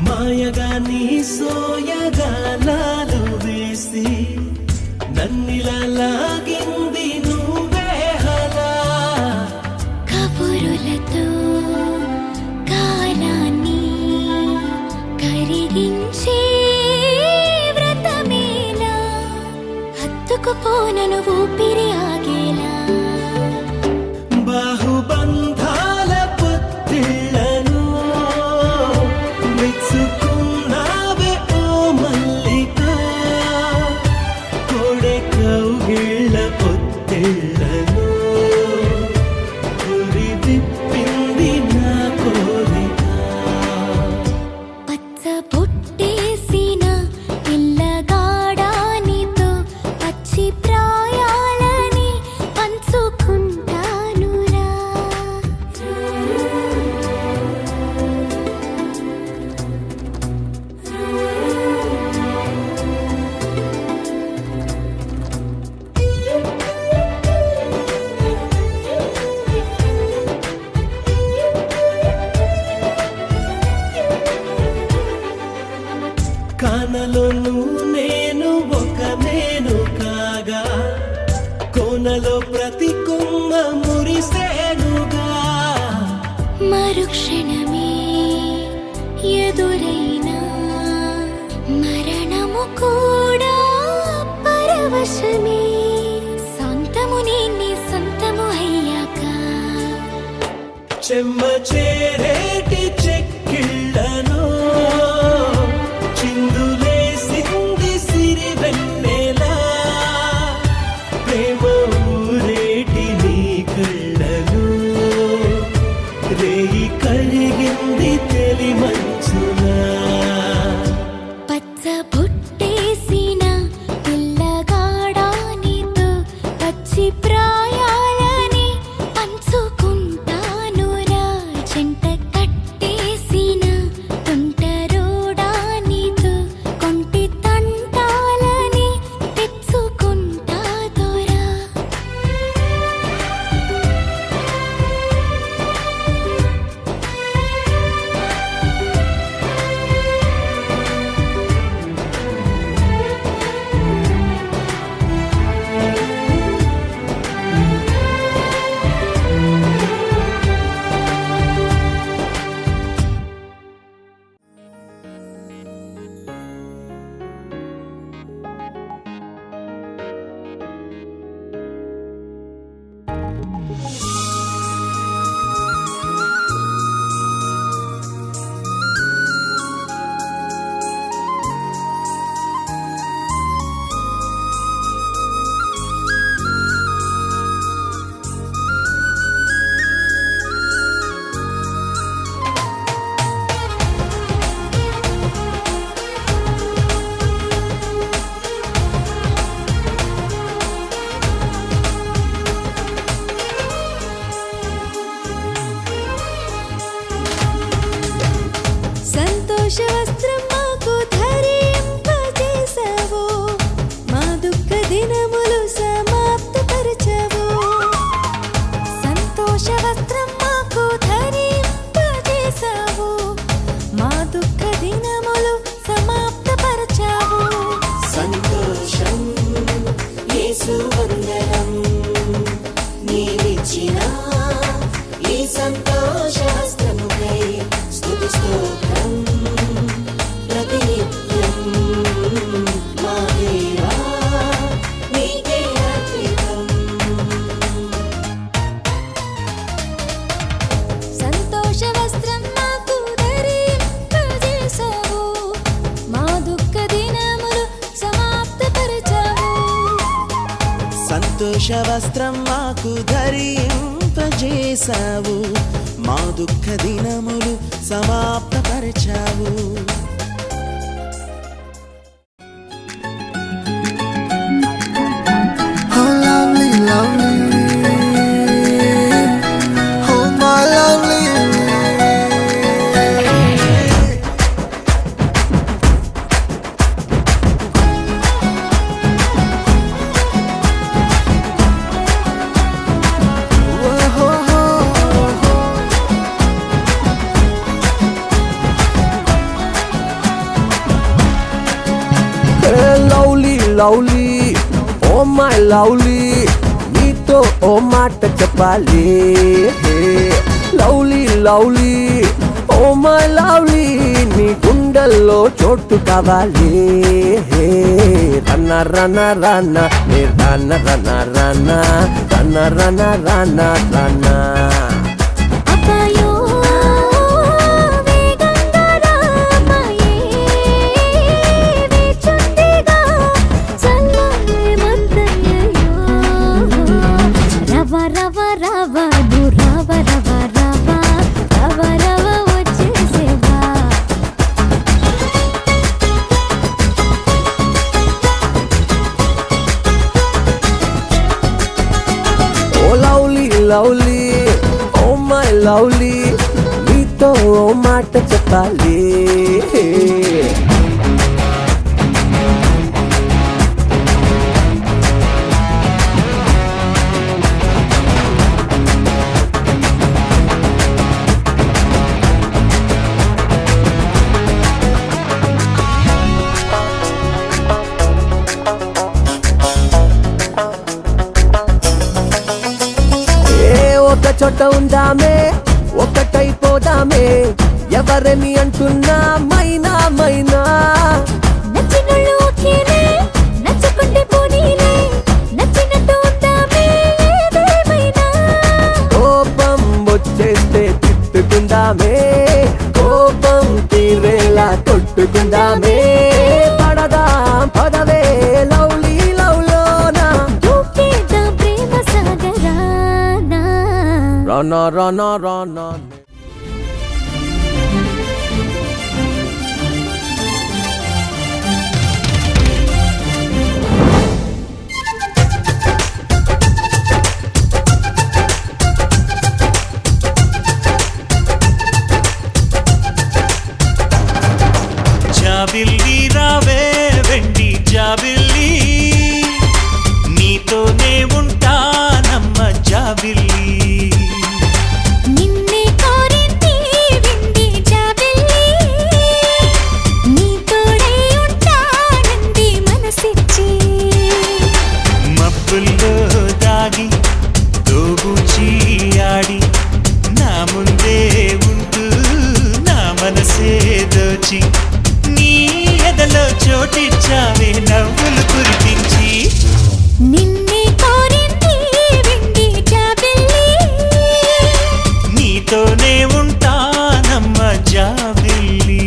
మాయగా నీ సోయగాలాలు వేసి నన్నిలా లాగింది నువ్వే హలా కబురులతో కాలాన్ని కరిగించే వ్రతమేలా హత్తుకుపోనను ఊపిరి ఆగేలా బాహుబంధాల పొత్తిళ్లను మెచ్చుకున్నావే ఓ మల్లిక కోడె కౌగిళ్ళ పొత్తిళ్లను ఉరి విప్పింది నా కోరిక పచ్చ బొట్టేసిన పిల్లగాడానితో పచ్చి ప్రాయాలని పంచుకుంటానురా కానలోను నేను ఒక నేను కాగా కోనలో ప్రతి కొమ్మ మురిసేనుగా మరుక్షణమే ఎదురైనా మరణము కూడా పరవశమే సొంతము నీ సొంతము అయ్యాక చెమ్మ చేరేటి చెక్కిళ్ళను చిందులేసింది సిరి వెన్నెలా ప్రేమ ఊరేటి నీ కళ్ళను రేయి కరిగింది తెలి మంచులా పచ్చ బొట్టేసిన పిల్లగాడానితో పచ్చి ప్రాయాలని పంచుకుంటానురా జంట దశవస్త్రం మాకు ధరింపజేశావు, మా దుఃఖ దినములు సమాప్తపరచావు. Oh lovely, lovely, oh my lovely. Lovely lovely oh my lovely, నీతో ఓ మాట చెప్పాలి. Lovely lovely oh my lovely, నీ గుండెల్లో చోటు కావాలి. రన్న రన్న రన్న నీ రన్న రన్న రన్న రన్న రన్న రన్న రన్న. అబ్బాయో వేగంగా రామాయే, వేచుందిగా చల్లని మందయ్యో. రవ రవ రవ ను రవ రవ రవ రవ రవ వచ్చేసేవా. ఓ lovely lovely oh my lovely, నీతో ఓ మాట చెప్పాలి. ఒక చోట ఉందామే, ఒకటైపోదామే, ఎవరని అంటున్నా మైనా మైనా. నచ్చినోళ్ళు ఓకేనే, నచ్చకుంటే పోనీలే, నచ్చినట్టు ఉందామే ఏదేమైనా. కోపం వచ్చేస్తే తిట్టుకుందామే, కోపం తీరేలా కొట్టుకుందామే. పడదాం పదవే లవ్లీ లవ్లోనా, దూకేద్దాం ప్రేమ సాగరానా. రన రన రన. జాబిల్లి రావే వెండి జాబిల్లి, నీతోనే ఉంటానమ్మ జాబిల్లి. నిన్నే కోరింది వింది జాబిల్లి, నీ తోడై ఉంటానంది మనసిచ్చి. మబ్బుల్లో దాగి దోబూచి ఆడి, నా ముందే ఉంటూ నా మనసే దోచి, నీ ఎదలో చోటిచ్చావే నవ్వులు కురిపించి. నిన్నే కోరింది వింది జాబిల్లి, నీతోనే ఉంటానమ్మ జాబిల్లి.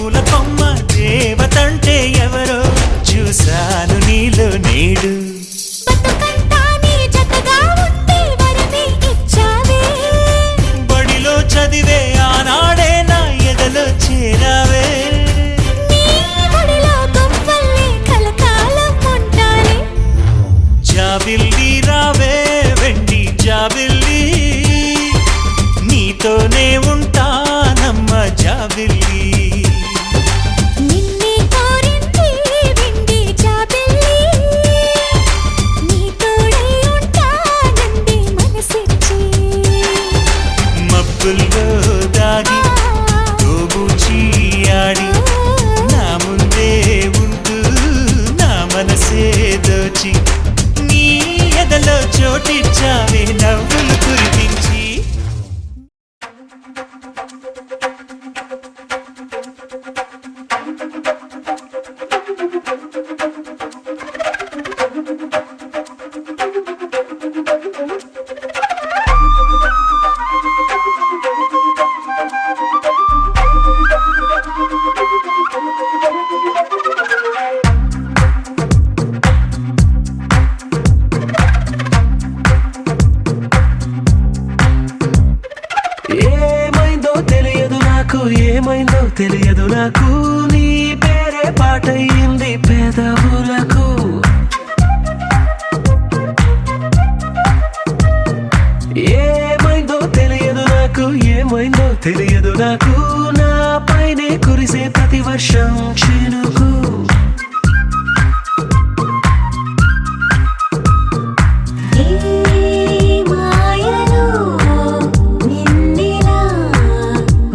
పూల కొమ్మ దేవతంటే ఎవరో చూశాను నీలో నేడు. బతుకంతా నీ జతగా ఉంటే వరమే ఇచ్చావే. బడిలో చదివే ఆనాడే నా ఎదలో చేరావే. నీ ఒడిలో గువ్వల్లే కలకాలం ఉంటాలే. జాబిల్లి రావే వెండి జాబిల్లి, నీతోనే ఉంటానమ్మ జాబిల్లి. నిన్నే కోరింది వెండి జాబిల్లి, నీ తోడై ఉంటానంది మనసిచ్చి. మబ్బుల్లో దాగి దోబూచి ఆడి నా ముందే ఉంటూ నా మనసే దోచి నీ ఎదలో చోటిచ్చావే నవ్వులు కురిపించి. ఏమైందో తెలియదు నాకు, ఏమైందో తెలియదు నాకు, నీ పేరే పాటయింది పెదవులకు. ఏమైందో తెలియదు నాకు, ఏమైందో తెలియదు నాకు, నా పైనే కురిసే ప్రతి వర్షం చినుకు. ఏ మాయలో నిన్నిలా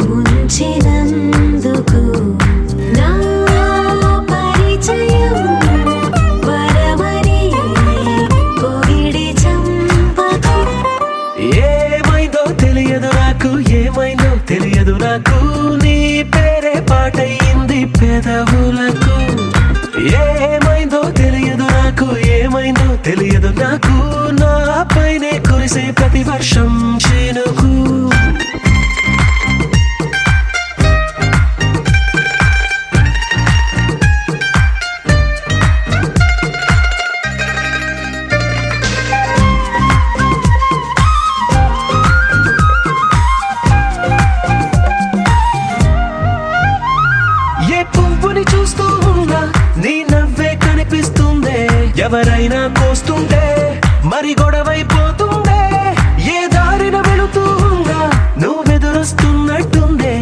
ముంచినందుకు నా పరిచయం వరమని పొగిడి చంపకు. ఏమైందో తెలియదు నాకు, ఏమైందో తెలియదు నాకు, నీ పేరే పాటయింది పెదవులకు. ఏమైందో తెలియదు నాకు, ఏమైందో తెలియదు నాకు, నా పైనే కురిసే ప్రతి వర్షం చినుకు. ఏ పువ్వుని చూస్తూ ఉన్నా నీ నవ్వే కనిపిస్తుందే, ఎవరైనా కోస్తుంటే మరి గొడవైపోతుందే. ఏ దారిన వెళుతూ ఉన్నా నువ్వెదురొస్తున్నట్టుందే,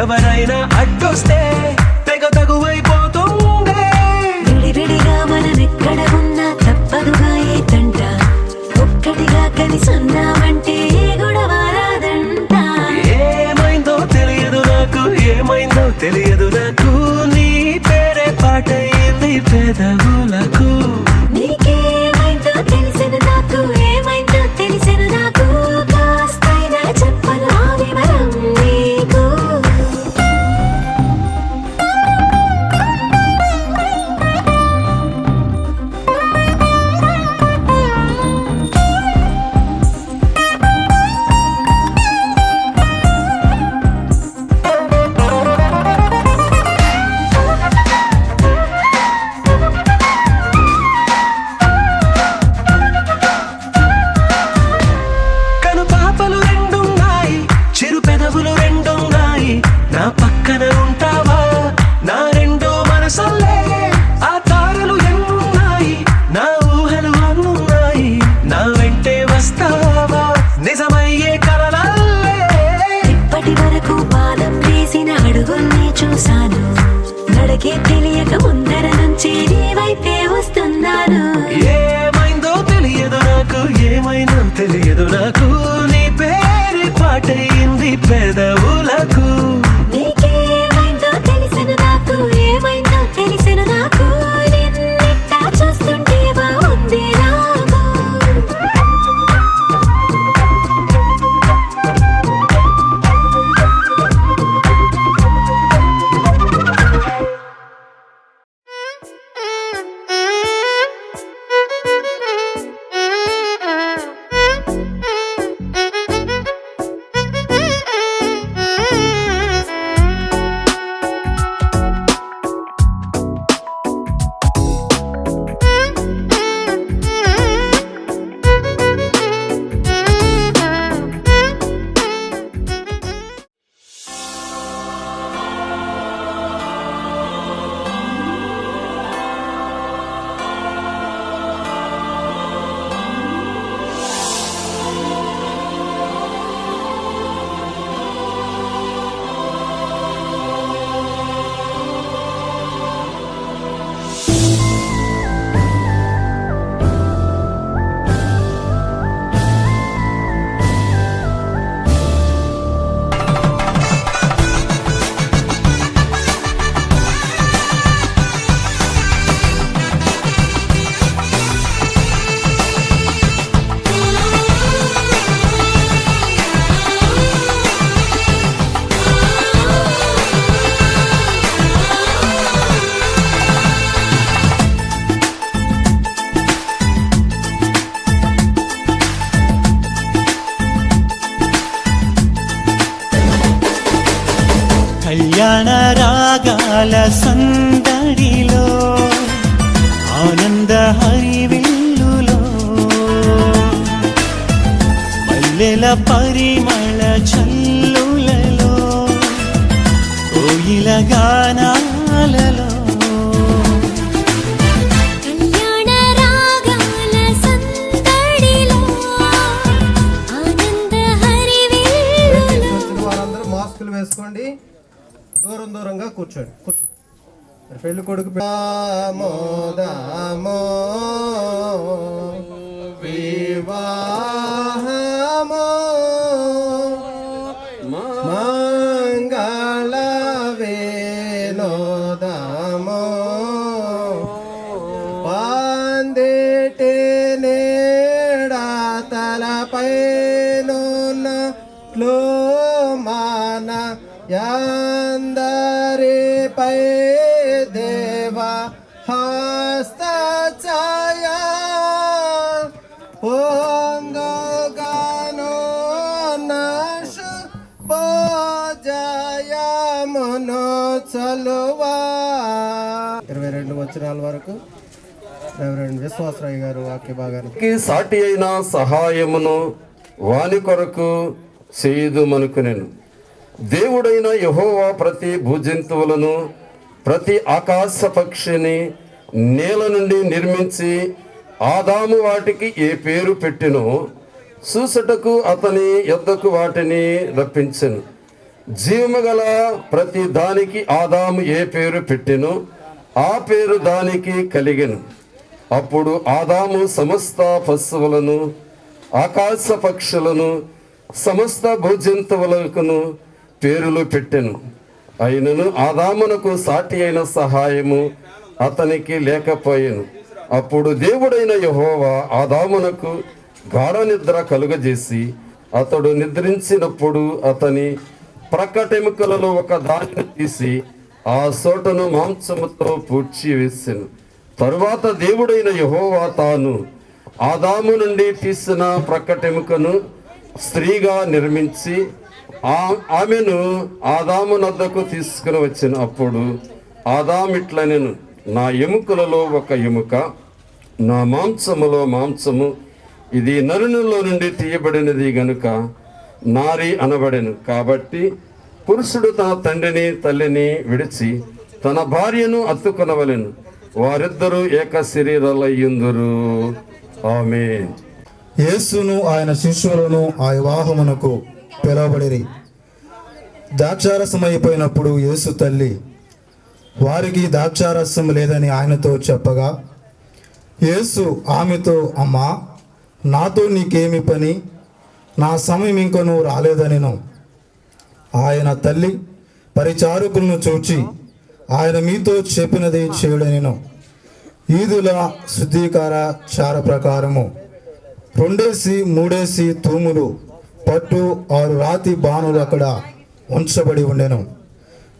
ఎవరైనా అడ్డొస్తే తెగ తగువైపోతుందే. విడివిడిగా మనమెక్కడ ఉన్నా తప్పదుగా ఏ తంట, ఒక్కటిగా కలిసి ఉన్నామంటే ఏ గొడవ రాదంట. ఏమైందో తెలియదు నాకు, ఏమైందో తెలియదు నాకు, నీ పేరే పాటయింది పెదవులకు. నీకేమైందో తెలిసెను నాకు, ఏమైందో తెలిసెను నాకు, కాస్తైనా చెప్పను ఆ వివరం నీకు. కను పాపలు రెండున్నాయి, చిరు పెదవులు రెండున్నాయి, నా పక్కన ఉంటావా నా రెండో మనసల్లే. ఆ తారలు ఎన్నున్నాయి, నా ఊహలు అన్నున్నాయి, నా వెంటే వస్తావా నిజమయ్యే కలలల్లే. ఇప్పటి వరకు పాదం వేసిన అడుగుల్ని చూశాను, నడకే తెలియక ముందర నుంచి నీ వైపే వస్తున్నాను. ఏమైందో తెలియదు నాకు, ఏమైందో తెలియదు నాకు, నీ పేరే పాటయింది పెదవులకు. నీకేమైందో తెలిసెను నాకు, ఏమైందో తెలిసెను నాకు, నిన్నిట్టా చూస్తుంటే బాగుంది నాకు. కళ్యాణ రాగాల సందడిలో ఆనంద హరివిల్లులో మల్లెల పరిమళ చల్లులలో కోయిల గానాలలో కళ్యాణ రాగాల సందడిలో ఆనంద హరివిల్లులో. వాళ్ళందరూ మాస్కులు వేసుకోండి, దూరంగా కూర్చోండి. మరి పెళ్లి కొడుకు దామో వివాహమో మంగళ వేణోదమో పందేటే నేడా తలపైనో మాన యాందరిపై దేవ హస్త ఛాయా పొందుగాను నశు పోజయమును చలువా. 22 వచనాల వరకు రెవరెండ్ విశ్వాసరాయ్ గారు వాక్య భాగానికి సాటి అయిన సహాయమును వాని కొరకు చేయుదుమనుకునేను. దేవుడైన యెహోవా ప్రతి భూజంతువులను ప్రతి ఆకాశ పక్షిని నేల నుండి నిర్మించి ఆదాము వాటికి ఏ పేరు పెట్టినో చూసుటకు అతని యొద్దకు వాటిని రప్పించెను. జీవము గల ప్రతి దానికి ఆదాము ఏ పేరు పెట్టినో ఆ పేరు దానికి కలిగెను. అప్పుడు ఆదాము సమస్త పశువులను ఆకాశ పక్షులను సమస్త భూజంతువులకును పేరులు పెట్టెను. అయినను ఆదామునకు సాటి అయిన సహాయము అతనికి లేకపోయెను. అప్పుడు దేవుడైన యెహోవా ఆదామునకు గాఢ నిద్ర కలుగజేసి అతడు నిద్రించినప్పుడు అతని ప్రక్కటెముకలలో ఒక దానిని తీసి ఆ చోటను మాంసముతో పూడ్చి వేసెను. తరువాత దేవుడైన యెహోవా తాను ఆదాము నుండి తీసిన ప్రక్కటెముకను స్త్రీగా నిర్మించి ఆమెను ఆదాము నద్దకు తీసుకుని వచ్చిన. అప్పుడు ఆదామిట్లనెను, నా ఎముకలలో ఒక ఎముక, నా మాంసములో మాంసము, ఇది నరునిలో నుండి తీయబడినది గనుక నారి అనబడెను. కాబట్టి పురుషుడు తన తండ్రిని తల్లిని విడిచి తన భార్యను అత్తుకొనవలెను, వారిద్దరూ ఏక శరీరాలయ్యుందురు. ఆమేన్. యేసును ఆయన శిష్యులను ఆ వివాహమునకు పిలువబడిరి. ద్రాక్షారసం అయిపోయినప్పుడు యేసు తల్లి వారికి ద్రాక్షారసం లేదని ఆయనతో చెప్పగా యేసు ఆమెతో, అమ్మా, నాతో నీకేమి పని? నా సమయం ఇంకనూ రాలేదనెను. ఆయన తల్లి పరిచారకులను చూచి, ఆయన మీతో చెప్పినది చేయుడనెను. ఈదుల శుద్ధీకార చార ప్రకారము 2-3 తూములు పట్టు 6 రాతి బాణులు అక్కడ ఉంచబడి ఉండెను.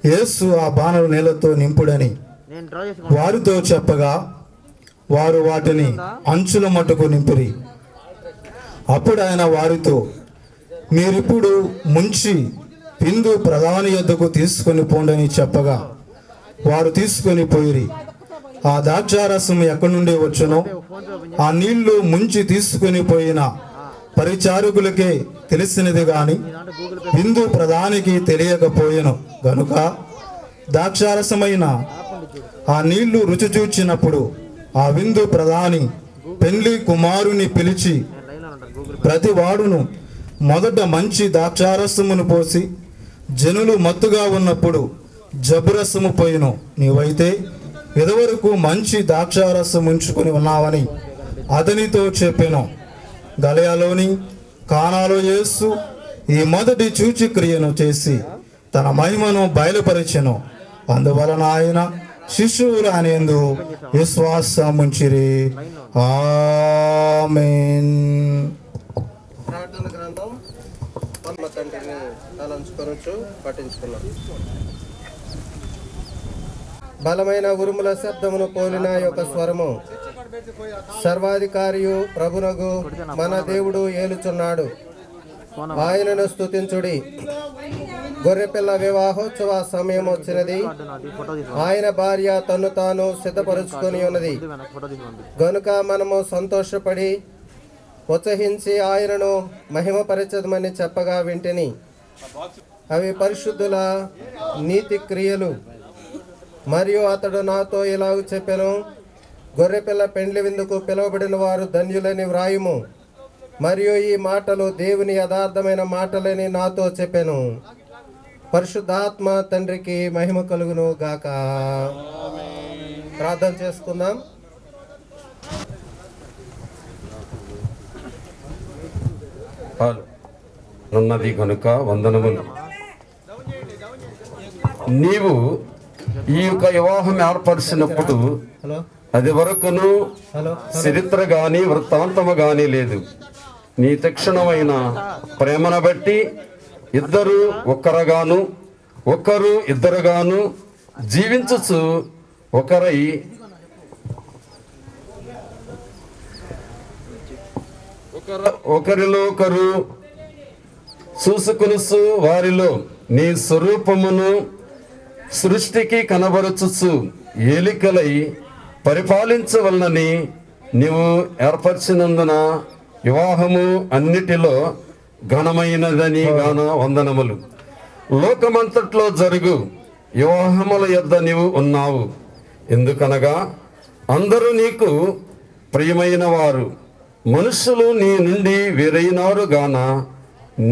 యేసు ఆ బాణలు నీళ్లతో నింపుడని వారితో చెప్పగా వారు వాటిని అంచుల మట్టుకు నింపిరి. అప్పుడు ఆయన వారితో, మీరిప్పుడు ముంచి బిందు ప్రధాని యొద్దకు తీసుకొని పోండని చెప్పగా వారు తీసుకొని పోయిరి. ఆ ద్రాక్షారసం ఎక్కడి నుండి వచ్చునో ఆ నీళ్లు ముంచి తీసుకొని పోయిన పరిచారకులకే తెలిసినది గాని బిందు ప్రధానికి తెలియకపోయెను గనుక ద్రాక్షారసమైన ఆ నీళ్లు రుచి చూచినప్పుడు ఆ విందు ప్రధాని పెండ్లి కుమారుని పిలిచి, ప్రతి వాడును మొదట మంచి ద్రాక్షారసమును పోసి జనులు మత్తుగా ఉన్నప్పుడు జబ్బురసము పోయిను, నీవైతే ఇదివరకు మంచి ద్రాక్షారసం ఉంచుకొని ఉన్నావని అతనితో చెప్పెను. గలిలయలోని కానాలో యేసు ఈ మొదటి సూచక్రియను చేసి తన మహిమను బయలుపరిచెను. అందువలన ఆయన శిష్యులు అనేందు విశ్వాసముంచిరి. ఆమేన్. ప్రార్థన గ్రంథం పరమ తండ్రిని తలంచుకొనొచ్చు పఠించుకున్నాం. బలమైన ఉరుముల శబ్దమును పోలిన యొక్క స్వరము, సర్వాధికారియు ప్రభునగు మన దేవుడు ఏలుచున్నాడు, ఆయనను స్తుతించుడి. గొర్రెపిల్ల వివాహోత్సవ సమయం వచ్చినది. ఆయన భార్య తను తాను సిద్ధపరుచుకొని ఉన్నది గనుక మనము సంతోషపడి ఉత్సహించి ఆయనను మహిమపరచదమని చెప్పగా వింటిని. అవి పరిశుద్ధుల నీతి క్రియలు. మరియు అతడు నాతో ఇలాగ చెప్పెను, గొర్రెపిల్ల పెండ్లి విందుకు పిలువబడిన వారు ధన్యులని వ్రాయుము. మరియు ఈ మాటలు దేవుని యథార్థమైన మాటలని నాతో చెప్పెను. పరిశుద్ధాత్మ తండ్రికి మహిమ కలుగును గాక. ప్రార్థన చేసుకుందాం. ఉన్నది కనుక వందనములు. నీవు ఈ యొక్క వివాహం ఏర్పరిచినప్పుడు అది వరకును చరిత్ర గాని వృత్తాంతము గాని లేదు. నీ తక్షణమైన ప్రేమను బట్టి ఇద్దరు ఒక్కరుగాను ఒక్కరు ఇద్దరుగాను జీవించుచు ఒకరిలో ఒకరు చూసుకునుసు వారిలో నీ స్వరూపమును సృష్టికి కనబరచుచు ఏలికలై పరిపాలించవలనని నీవు ఏర్పరిచినందున వివాహము అన్నిటిలో ఘనమైనదని గాన వందనములు. లోకమంతట్లో జరుగు వివాహముల యొద్ద నీవు ఉన్నావు. ఎందుకనగా అందరూ నీకు ప్రియమైన వారు. మనుషులు నీ నుండి వేరైనారు గాన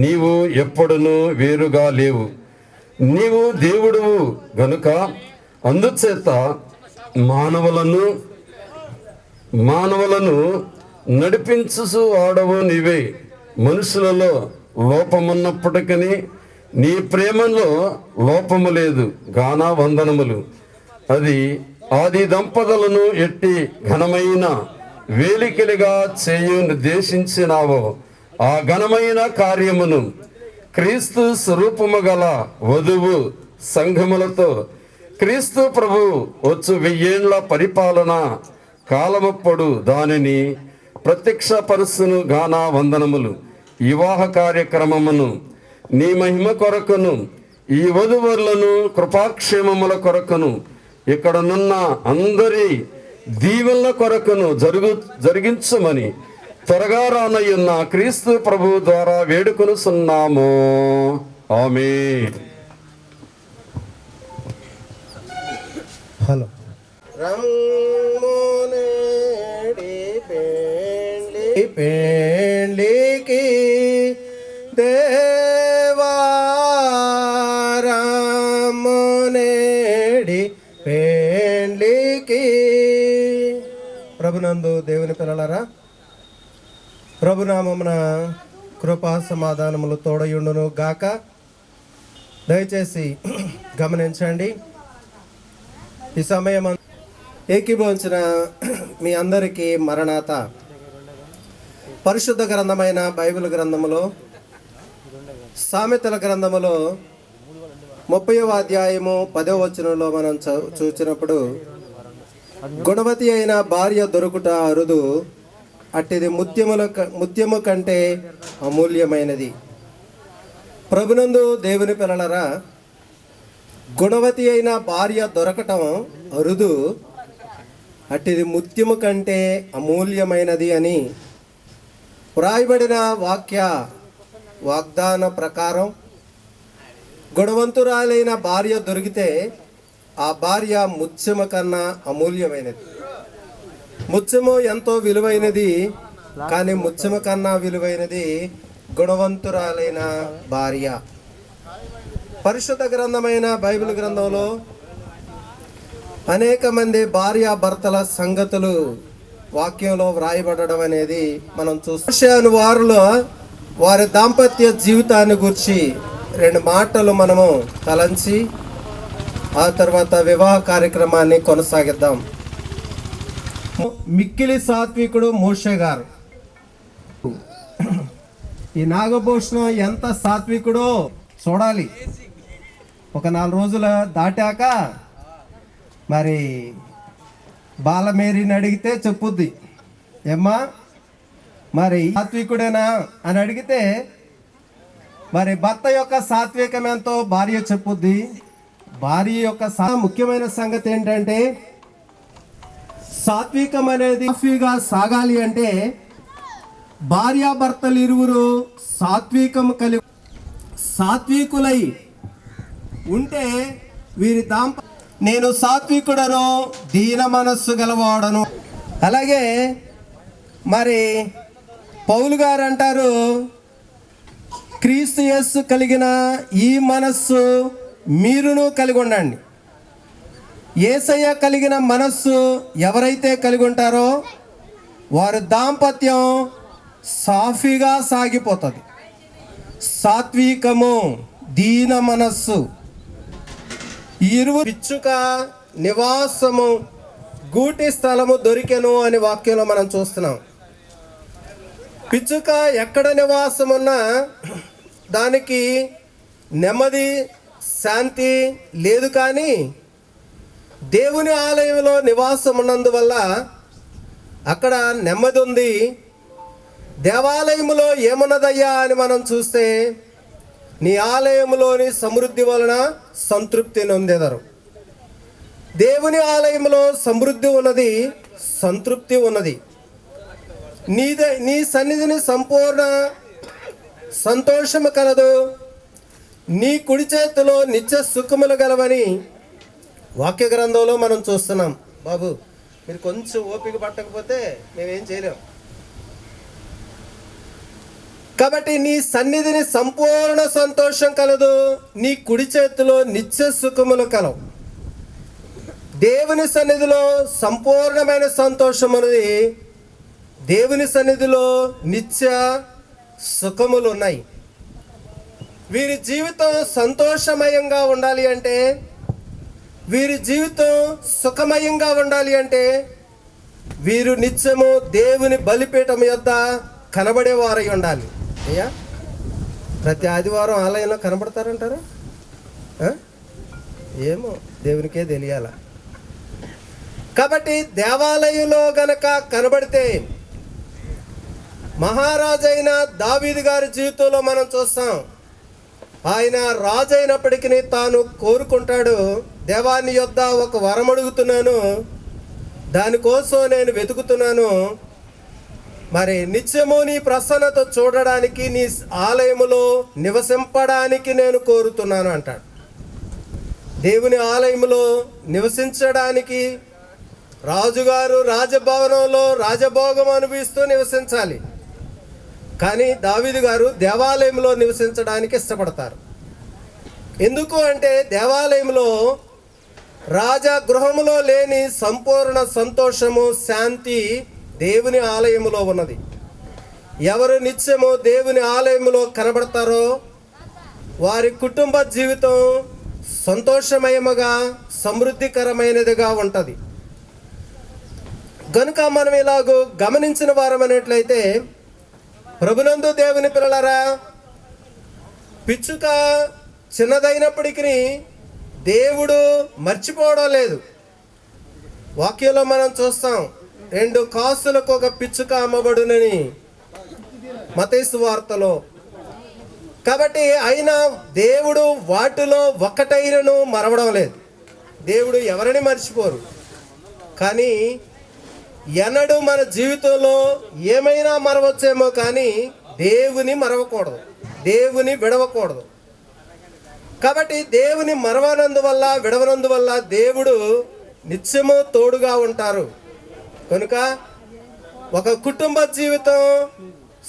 నీవు ఎప్పుడునూ వేరుగా లేవు. నీవు దేవుడువు గనుక అందుచేత మానవులను నడిపించు వాడవు నీవే. మనుషులలో లోపమున్నప్పటికీ నీ ప్రేమలో లోపము లేదు గాన వందనములు. అది ఆది దంపతులను ఎట్టి ఘనమైన వేలికలుగా చేయు నిర్దేశించినావో ఆ ఘనమైన కార్యమును క్రీస్తు స్వరూపము గల వధువు సంఘములతో క్రీస్తు ప్రభు వచ్చు 1000 పరిపాలన కాలమప్పుడు దానిని ప్రత్యక్షపరుసును గాన వందనములు. వివాహ కార్యక్రమమును నీ మహిమ కొరకును ఈ వధువరులను కృపాక్షేమముల కొరకును ఇక్కడనున్న అందరి దీవెనల కొరకును జరిగించమని త్వరగా రానయ్యున్న క్రీస్తు ప్రభు ద్వారా వేడుకొనుచున్నాము. ఆమేన్. హలో పెండ్లికి దేవారామనేడి పెండ్లికి. ప్రభునందు దేవుని పిల్లలారా, ప్రభునామమున కృపా సమాధానములు తోడయుండును గాక. దయచేసి గమనించండి. ఈ సమయం ఏకీభవించిన మీ అందరికీ మరణాత. పరిశుద్ధ గ్రంథమైన బైబిల్ గ్రంథములో సామెతల గ్రంథములో 30వ అధ్యాయము 10వ వచనంలో మనం చూసినప్పుడు, గుణవతి అయిన భార్య దొరుకుట అరుదు, అట్టిది ముత్యము కంటే అమూల్యమైనది. ప్రభునందు దేవుని పిల్లలరా, గుణవతి అయిన భార్య దొరకటం అరుదు, అట్టిది ముత్యము కంటే అమూల్యమైనది అని వ్రాయబడిన వాగ్దాన ప్రకారం గుణవంతురాలైన భార్య దొరికితే ఆ భార్య ముత్యము కన్నా అమూల్యమైనది. ముత్యము ఎంతో విలువైనది, కానీ ముత్యము కన్నా విలువైనది గుణవంతురాలైన భార్య. పరిశుద్ధ గ్రంథమైన బైబిల్ గ్రంథంలో అనేక మంది భార్య భర్తల సంగతులు వాక్యంలో వ్రాయబడడం అనేది మనం చూస్తాం. వారిలో వారి దాంపత్య జీవితాన్ని గురించి 2 మాటలు మనము తలంచి ఆ తర్వాత వివాహ కార్యక్రమాన్ని కొనసాగిద్దాం. మిక్కిలి సాత్వికుడు మోషే గారు. ఈ నాగభూషణం ఎంత సాత్వికుడో చూడాలి. ఒక 4 రోజులు దాటాక మరి బాలమేరిని అడిగితే చెప్పుద్ది, ఏమ్మా మరి సాత్వికుడేనా అని అడిగితే మరి భర్త యొక్క సాత్వికం ఎంతో భార్య చెప్పుద్ది. భార్య యొక్క ముఖ్యమైన సంగతి ఏంటంటే సాత్వికం అనేది సాఫీగా సాగాలి అంటే భార్యాభర్తలు ఇరువురు సాత్వికులై ఉంటే వీరి నేను సాత్వికుడను, దీన మనస్సు గలవాడను. అలాగే మరి పౌలు గారు అంటారు, క్రీస్తు యేసు కలిగిన ఈ మనస్సు మీరును కలిగి ఉండండి. యేసయ్య కలిగిన మనస్సు ఎవరైతే కలిగి ఉంటారో వారి దాంపత్యం సాఫీగా సాగిపోతుంది. సాత్వికము, దీన మనస్సు, ఇరువురు పిచ్చుక నివాసము గూటి స్థలము దొరికెను అని వాక్యంలో మనం చూస్తున్నాం. పిచ్చుక ఎక్కడ నివాసం ఉన్నా దానికి నెమ్మది శాంతి లేదు, కానీ దేవుని ఆలయంలో నివాసం ఉన్నందువల్ల అక్కడ నెమ్మది ఉంది. దేవాలయంలో ఏమున్నదయ్యా అని మనం చూస్తే నీ ఆలయంలోని సమృద్ధి వలన సంతృప్తి నొందెదరు. దేవుని ఆలయంలో సమృద్ధి ఉన్నది, సంతృప్తి ఉన్నది. నీ సన్నిధిని సంపూర్ణ సంతోషము కలదు, నీ కుడి చేతిలో నిత్య సుఖములు గలవని వాక్య గ్రంథంలో మనం చూస్తున్నాం. బాబు మీరు కొంచెం ఓపిక పట్టకపోతే మేమేం చేయలేం. కాబట్టి నీ సన్నిధిని సంపూర్ణ సంతోషం కలదు, నీ కుడి చేతిలో నిత్య సుఖములు కలవు. దేవుని సన్నిధిలో సంపూర్ణమైన సంతోషం ఉన్నది, దేవుని సన్నిధిలో నిత్య సుఖములు ఉన్నాయి. వీరి జీవితం సంతోషమయంగా ఉండాలి అంటే, వీరి జీవితం సుఖమయంగా ఉండాలి అంటే వీరు నిత్యము దేవుని బలిపీఠం యొద్ద కనబడేవారై ఉండాలి. అయ్యా ప్రతి ఆదివారం ఆలయంలో కనబడతారంటారా? ఏమో దేవునికే తెలియాల. కాబట్టి దేవాలయంలో గనక కనబడితే మహారాజైన దావీదు గారి జీవితంలో మనం చూస్తాం. ఆయన రాజు అయినప్పటికీ తాను కోరుకుంటాడు, దేవాన్ని యొద్ద ఒక వరం అడుగుతున్నాను, దానికోసం నేను వెతుకుతున్నాను, మరి నిత్యము నీ ప్రసన్నత చూడడానికి, నీ ఆలయములో నివసింపడానికి నేను కోరుతున్నాను అంటాడు. దేవుని ఆలయంలో నివసించడానికి రాజుగారు రాజభవనంలో రాజభోగం అనుభవిస్తూ నివసించాలి, కానీ దావీదు గారు దేవాలయంలో నివసించడానికి ఇష్టపడతారు. ఎందుకు అంటే దేవాలయంలో రాజగృహములో లేని సంపూర్ణ సంతోషము, శాంతి దేవుని ఆలయములో ఉన్నది. ఎవరు నిత్యము దేవుని ఆలయములో కనబడతారో వారి కుటుంబ జీవితం సంతోషమయముగా సమృద్ధికరమైనదిగా ఉంటుంది. కనుక మనం ఇలాగూ గమనించిన వారమైనట్లయితే, ప్రభునందు దేవుని పిల్లలారా, పిచ్చుక చిన్నదైనప్పటికీ దేవుడు మర్చిపోవడం లేదు. వాక్యంలో మనం చూస్తాం, 2 కాసులకు ఒక పిచ్చుక అమ్మబడునని మత్తయి సువార్తలో. కాబట్టి అయినా దేవుడు వాటిలో ఒక్కటైనను మరవడం లేదు. దేవుడు ఎవరిని మర్చిపోరు, కానీ ఎన్నడూ మన జీవితంలో ఏమైనా మరవచ్చేమో, కానీ దేవుని మరవకూడదు, దేవుని విడవకూడదు. కాబట్టి దేవుని మరవనందువల్ల, విడవనందువల్ల దేవుడు నిత్యము తోడుగా ఉంటారు. కనుక ఒక కుటుంబ జీవితం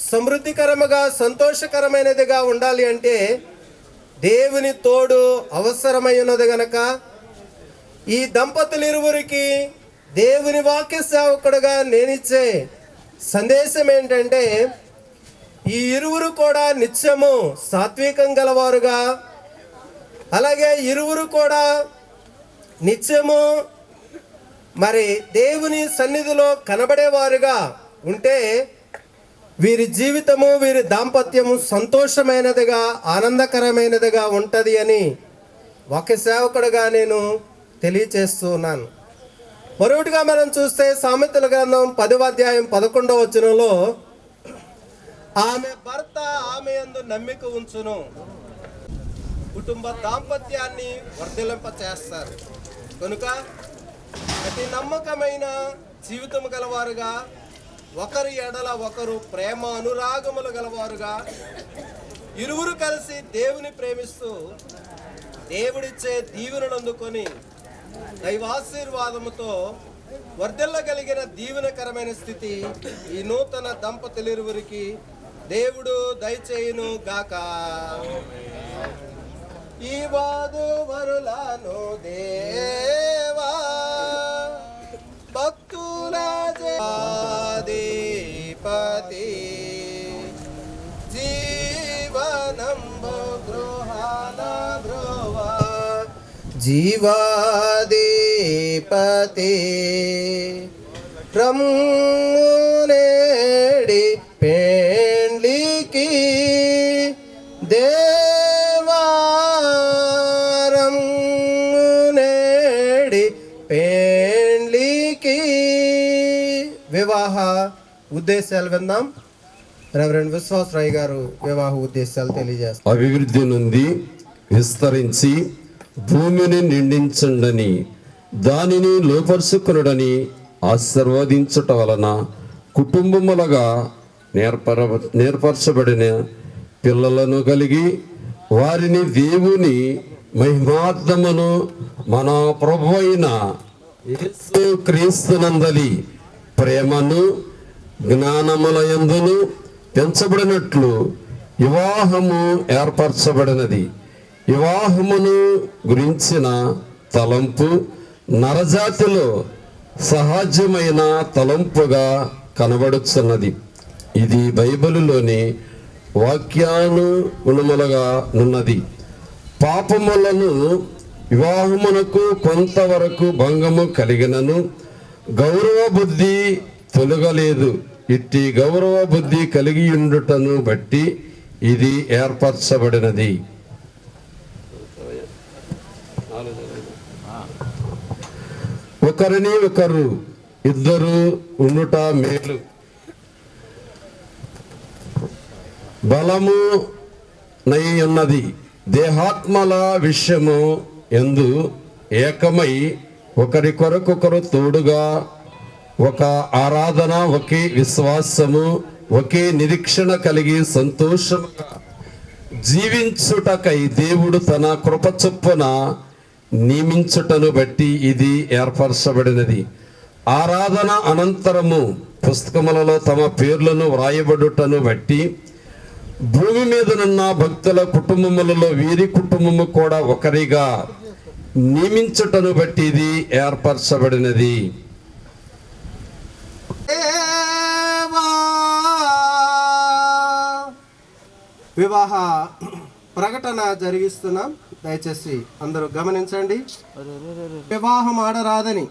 సమృద్ధికరముగా సంతోషకరమైనదిగా ఉండాలి అంటే దేవుని తోడు అవసరమై ఉన్నది. గనక ఈ దంపతులు ఇరువురికి దేవుని వాక్య సేవకుడుగా నేనిచ్చే సందేశం ఏంటంటే, ఈ ఇరువురు కూడా నిత్యము సాత్వికం గలవారుగా, అలాగే ఇరువురు కూడా నిత్యము మరి దేవుని సన్నిధిలో కనబడేవారుగా ఉంటే వీరి జీవితము, వీరి దాంపత్యము సంతోషమైనదిగా, ఆనందకరమైనదిగా ఉంటుంది అని వాక్య సేవకుడుగా నేను తెలియచేస్తూ ఉన్నాను. మరొకటిగా మనం చూస్తే సామెతల గ్రంథం 10వ అధ్యాయం 11వ వచనంలో ఆమె భర్త ఆమె యందు నమ్మిక ఉంచును. కుటుంబ దాంపత్యాన్ని వర్ధిల్లింప చేస్తారు. కనుక అతి నమ్మకమైన జీవితం గలవారుగా, ఒకరి ఎడల ఒకరు ప్రేమ అనురాగములు గలవారుగా, ఇరువురు కలిసి దేవుని ప్రేమిస్తూ దేవుడిచ్చే దీవెనలు అందుకొని దైవాశీర్వాదముతో వర్ధిల్లగలిగిన దీవెనకరమైన స్థితి ఈ నూతన దంపతులిరువురికి దేవుడు దయచేయును గాక. ఈ వధూవరులను దేవా భక్తుల అధిపతి జీవనంబు గృహాల బ్రోవ జీవాధిపతి రమ్మునేడి పెండ్లికి దేవారమ్మునేడి పెండ్లికి. వివాహ ఉద్దేశాలు విందాం. రెవరెండ్ విశ్వాసరాయ్ గారు వివాహ ఉద్దేశాలు తెలియజేస్తారు. అభివృద్ధి నుండి విస్తరించి భూమిని నిండించండని, దానిని లోపరుచుకునుడని ఆశీర్వదించుట వలన కుటుంబములుగా నేర్పరచబడిన పిల్లలను కలిగి వారిని దేవుని మహిమార్థమును మన ప్రభు అయిన యేసు క్రీస్తునందలి ప్రేమను జ్ఞానములయందును పెంచబడినట్లు వివాహము ఏర్పరచబడినది. వివాహమును గురించిన తలంపు నరజాతిలో సహజమైన తలంపుగా కనబడుచున్నది. ఇది బైబిలులోని వాక్యానుగుణములుగా నున్నది. పాపములను వివాహమునకు కొంతవరకు భంగము కలిగినను గౌరవ బుద్ధి తొలగలేదు. ఇట్టి గౌరవ బుద్ధి కలిగి ఉండుటను బట్టి ఇది ఏర్పరచబడినది. ఒకరిని ఒకరు ఇద్దరు ఉండుట మేలు. బలము నై ఉన్నది. దేహాత్మల విషయము ఎందు ఏకమై ఒకరి కొరకొకరు తోడుగా ఒక ఆరాధన, ఒకే విశ్వాసము, ఒకే నిరీక్షణ కలిగి సంతోషముగా జీవించుటకై దేవుడు తన కృప చొప్పున నియమించుటను బట్టి ఇది ఏర్పరచబడినది. ఆరాధన అనంతరము పుస్తకములలో తమ పేర్లను వ్రాయబడుటను బట్టి భూమి మీదనున్న భక్తుల కుటుంబములలో వీరి కుటుంబము కూడా ఒకరిగా నియమించుటను బట్టి ఇది ఏర్పరచబడినది. వివాహ ప్రకటన జరిగిస్తున్నాం. దయచేసి అందరూ గమనించండి. వివాహం ఆడరాదని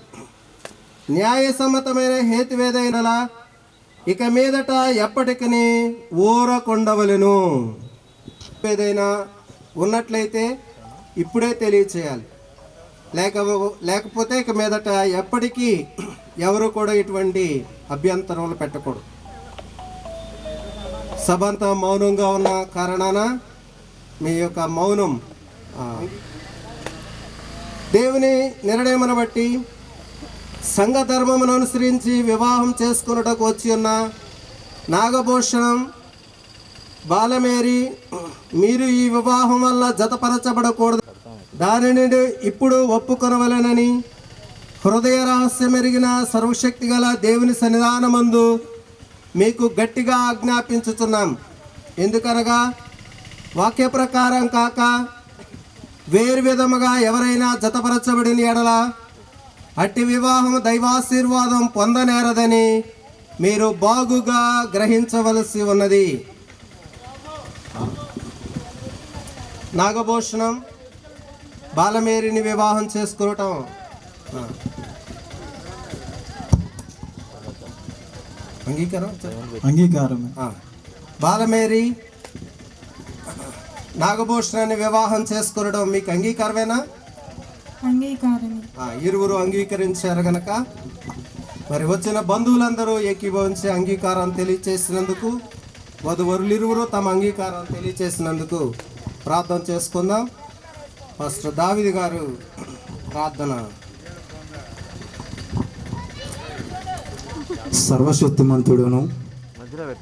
న్యాయసమ్మతమైన హేతువేదైనలా ఇక మీదట ఎప్పటికీ ఊరకొండవలెను. ఏదైనా ఉన్నట్లయితే ఇప్పుడే తెలియచేయాలి. లేకపోతే ఇక మీదట ఎప్పటికీ ఎవరు కూడా ఇటువంటి అభ్యంతరములు పెట్టకూడదు. సభంతా మౌనంగా ఉన్న కారణాన మీ యొక్క మౌనం దేవుని నిర్ణయమును బట్టి సంఘ ధర్మమును అనుసరించి వివాహం చేసుకున్నటకు వచ్చి ఉన్న నాగభూషణం, బాలమేరి, మీరు ఈ వివాహం వల్ల జతపరచబడకూడదు, దాని నుండి ఇప్పుడు ఒప్పుకొనవలెనని హృదయ రహస్యం ఎరిగిన సర్వశక్తి గల దేవుని సన్నిధానమందు మీకు గట్టిగా ఆజ్ఞాపించుతున్నాం. ఎందుకనగా వాక్య ప్రకారం కాక వేరు విధముగా ఎవరైనా జతపరచబడిన ఎడల అట్టి వివాహం దైవాశీర్వాదం పొందనేరదని మీరు బాగుగా గ్రహించవలసి ఉన్నది. నాగభూషణం, బాలమేరిని వివాహం చేసుకోవటం అంగీకారం. బాలమేరి నాగభూషణాన్ని వివాహం చేసుకోవడం మీకు అంగీకారమేనా? ఇరువురు అంగీకరించారు గనక మరి వచ్చిన బంధువులందరూ ఏకీభవించి అంగీకారం తెలియచేసినందుకు వధువరులిరువురు తమ అంగీకారాన్ని తెలియచేసినందుకు ప్రార్థన చేసుకుందాం. ఫస్ట్ దావీదు గారు ప్రార్థన. సర్వశక్తిమంతుడును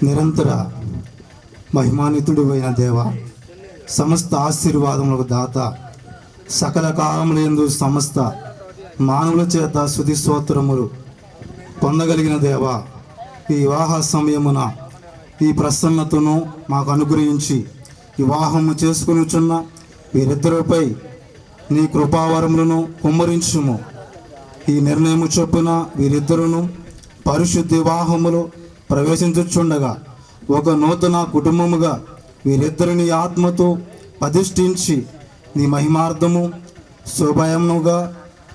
నిరంతర మహిమాన్వితుడు అయిన దేవ, సమస్త ఆశీర్వాదములకు దాత, సకల కాలములందు సమస్త మానవుల చేత స్తుతి స్తోత్రములు పొందగలిగిన దేవ, ఈ వివాహ సమయమున ఈ ప్రసన్నతను మాకు అనుగ్రహించి వివాహము చేసుకునిచున్న వీరిద్దరిపై నీ కృపావరములను కుమ్మరించుము. ఈ నిర్ణయము చొప్పున వీరిద్దరును పరిశుద్ధ వివాహములు ప్రవేశించుచుండగా ఒక నూతన కుటుంబముగా వీరిద్దరిని ఆత్మతో ప్రతిష్ఠించి నీ మహిమార్థము శోభయముగా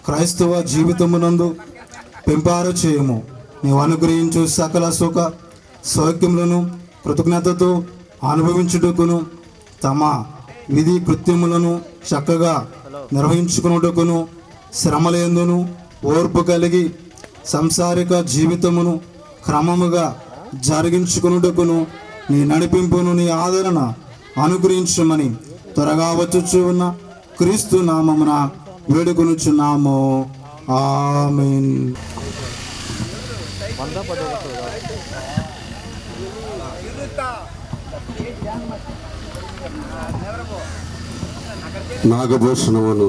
క్రైస్తవ జీవితమునందు పెంపారు చేయము. నీవు అనుగ్రహించు సకల సుఖ సౌఖ్యములను కృతజ్ఞతతో అనుభవించుటకును, తమ విధి కృత్యములను చక్కగా నిర్వహించుకున్నటకును, శ్రమలందును ఓర్పు కలిగి సంసారిక జీవితమును క్రమముగా జరిగించుకున్నటకును నీ నడిపింపును, నీ ఆదరణ అనుగ్రహించమని త్వరగా వచ్చుచు ఉన్న క్రీస్తు నామమున వేడుకొనుచున్నాము. ఆమేన్. నాగభూషణమును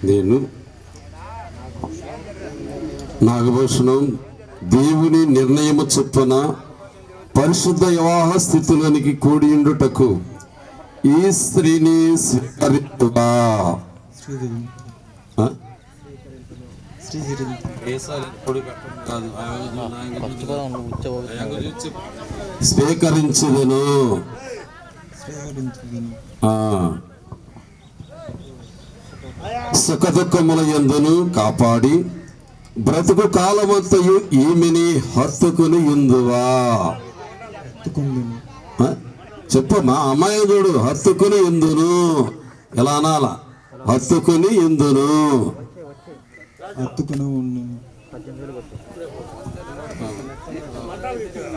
నేను నాగభూషణం దేవుని నిర్ణయము చొప్పున పరిశుద్ధ వివాహ స్థితిలోనికి కూడియుండుటకు ఈ స్త్రీని స్వీకరిస్తువా? స్వీకరించదను. సుఖదుఖముల యందును కాపాడి బ్రతుకు కాలమంతయు ఈమెని హత్తుకుని ఉందువా? చెప్పమ్మా, అమ్మాయి చూడు. హత్తుకుని ఉందును. ఎలా అనాల? హత్తుకుని ఉందును.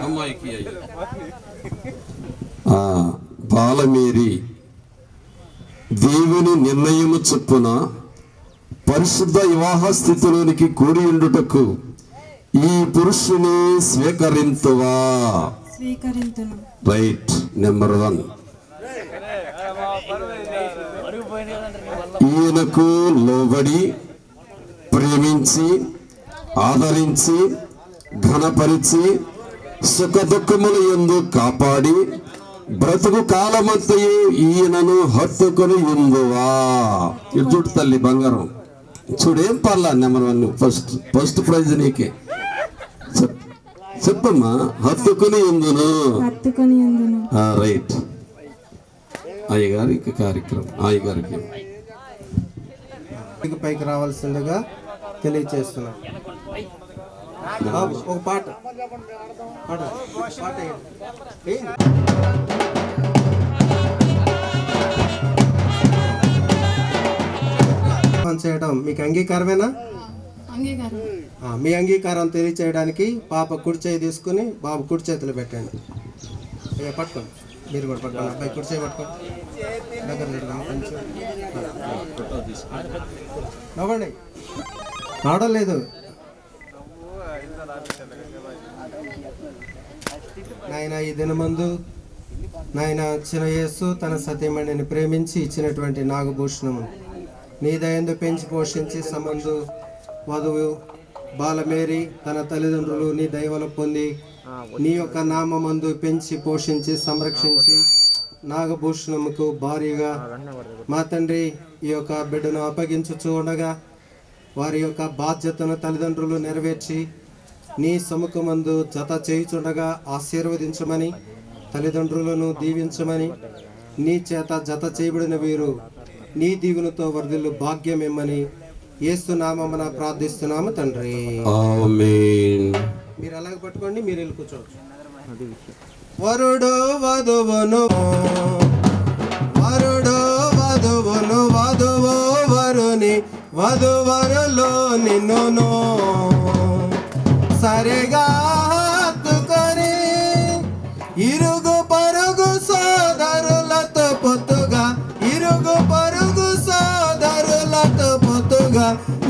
అమ్మాయికి బాలమేరి దేవుని నిర్ణయము చొప్పున పరిశుద్ధ వివాహ స్థితిలోనికి కూడి ఉండుటకు ఈ పురుషుని స్వీకరింతువా? రైట్. నెంబర్ 1, ఈయనకు లోబడి ప్రేమించి ఆదరించి ఘనపరిచి సుఖ దుఃఖముల యందు కాపాడి బ్రతుకు కాలమంతయు ఈయనను హత్తుకొని ఉందువా? ఇది చూడు తల్లి బంగారం, చూడేం పర్లా. నెంబర్ 1 ఫస్ట్ ప్రైజ్ నీకే. చెప్పమ్మా. హత్తుకొని ఉందును. రైట్. అయ్యగారి కార్యక్రమం అయ్యగారికి పైకి రావాల్సిందిగా తెలియచేస్తున్నాం. ఒక పాట చేయడం మీకు అంగీకారమేనా? మీ అంగీకారం తెలియచేయడానికి పాప కుడి చేయి తీసుకుని బాబు కుడి చేతులు పెట్టండి. పట్టుకోండి, మీరు కూడా పట్టుకోండి. అబ్బాయి కుడి చేయి పట్టుకోండి. నవ్వండి, ఆడలేదు. నాయన, ఈ దినమందు నాయన చిన్న యేసు తన సతీమణిని ప్రేమించి ఇచ్చినటువంటి నాగభూషణము నీ దయందు పెంచి పోషించి సంబంధు వధువు బాలమేరి తన తల్లిదండ్రులు నీ దయవలు పొంది నీ యొక్క నామందు పెంచి పోషించి సంరక్షించి నాగభూషణముకు భారీగా మా తండ్రి ఈ యొక్క బిడ్డను అప్పగించుచూ ఉండగా వారి యొక్క బాధ్యతను తల్లిదండ్రులు నెరవేర్చి నీ సముఖమందు జత చేయుచుండగా ఆశీర్వదించమని, తల్లిదండ్రులను దీవించమని, నీ చేత జత చేయబడిన వీరు నీ దీవునితో వర్ధిల్లు భాగ్యమిమ్మని యేసు నామమున ప్రార్థిస్తున్నాము తండ్రి. ఆమేన్. మీరు అలాగే పట్టుకోండి, మీరు వెళ్ళి కూర్చోవచ్చు. వరుడు వధువును, వరుడు వధువును, వధువు వరుని, వధువరులో నిన్నును సరిగా హత్తుకొని ఇరుగు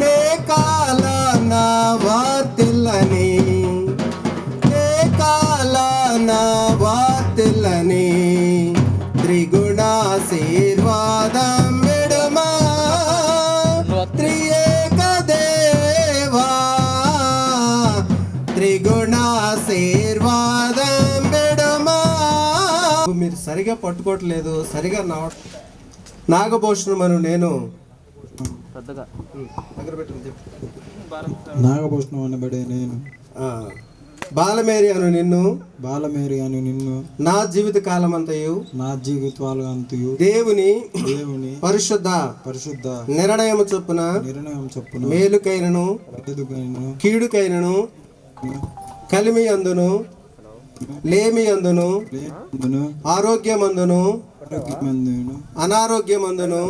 నే కాలాన వార్తిల్లని నే కాలాన వార్తిల్లని త్రిగుణాశీర్వాదం విడుమా త్రియేక దేవా త్రిగుణాశీర్వాదం విడుమా. మీరు సరిగా పట్టుకోవట్లేదు, సరిగా నాగభూషణమను నేను దగ్గర పెట్టుకుని చెప్పు. నాగభూషణం అనబడే నేను బాలమేరి అను నిన్ను బాలమేరి అని నిన్ను నా జీవిత కాలమంతయు నా జీవితాలంతయు దేవుని పరిశుద్ధ నిర్ణయము చొప్పున మేలుకైనను కీడుకైనను కలిమి అందును లేమి అందును ఆరోగ్యమందును అనారోగ్యమందును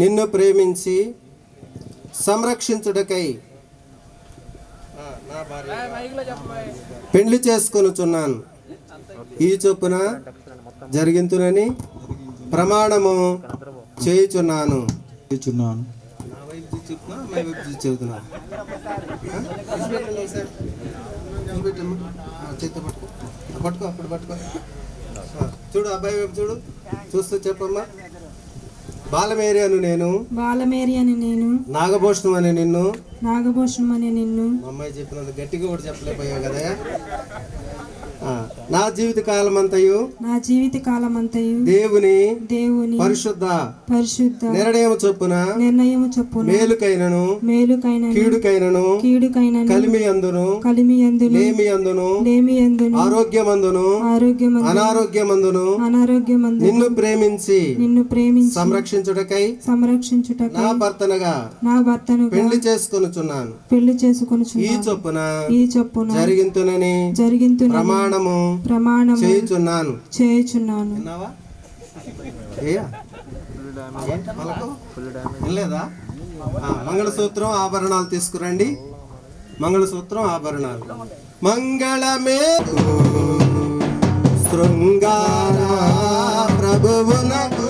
నిన్ను ప్రేమించి సంరక్షించుటకై పెండ్లి చేసుకొనుచున్నాను. ఈ చొప్పున జరిగింతునని ప్రమాణము చేయుచున్నాను. పట్టుకో అప్పుడు పట్టుకో. చూడు అబ్బాయి వైపు చూడు, చూస్తూ చెప్పమ్మా. బాలమేరి అని నేను నాగభూషణం అని నిన్ను అమ్మాయి చెప్పినంత గట్టిగా కూడా చెప్పలేకపోయావు కదా. నా జీవిత కాలమంతయు దేవుని పరిశుద్ధ నిర్ణయము చొప్పున మేలుకైనను కీడుకైనను కలిమి అందును లేమి అందును ఆరోగ్యమందును అనారోగ్యమందును నిన్ను ప్రేమించి సంరక్షించుటకై నా భర్తనగా పెళ్లి చేసుకొనుచున్నాను. ఈ చొప్పున జరిగింతునని ప్రమాణము చేయుచున్నాను. విన్నావా? లేదా? మంగళసూత్రం ఆభరణాలు తీసుకురండి. మంగళసూత్రం ఆభరణాలు. మంగళమే శృంగార ప్రభువునకు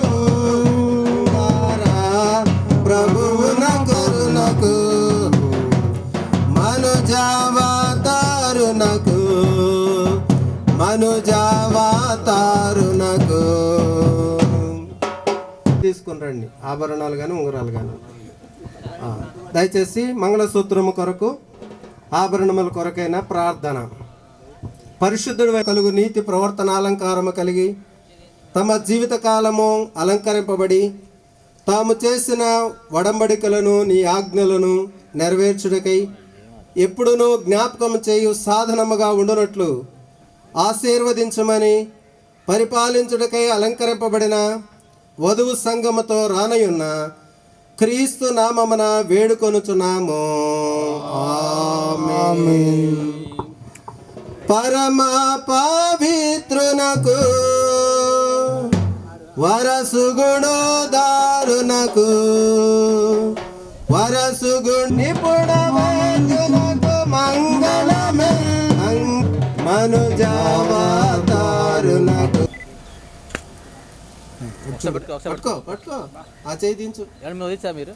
కరుణకు మనుజావతారునకు తీసుకుని రండి. ఆభరణాలు కానీ ఉంగరాలు కానీ. దయచేసి మంగళసూత్రము కొరకు ఆభరణముల కొరకైన ప్రార్థన. పరిశుద్ధుడు కలుగు నీతి ప్రవర్తన అలంకారము కలిగి తమ జీవిత కాలము అలంకరింపబడి తాము చేసిన వడంబడికలను నీ ఆజ్ఞలను నెరవేర్చుటకై ఎప్పుడునూ జ్ఞాపకం చేయు సాధనముగా ఉండునట్లు ఆశీర్వదించమని పరిపాలించుటకై అలంకరింపబడిన వధువు సంగముతో రానయున్న క్రీస్తు నామమున వేడుకొనుచున్నాము. ఆమేన్. పరమ పవిత్రునకు వరసుగుణోదారునకు నిపుణకు మంగళమే మనుజావతారునకు. పట్టుకో పట్టుకో ఆ చేయి దించు. మీరు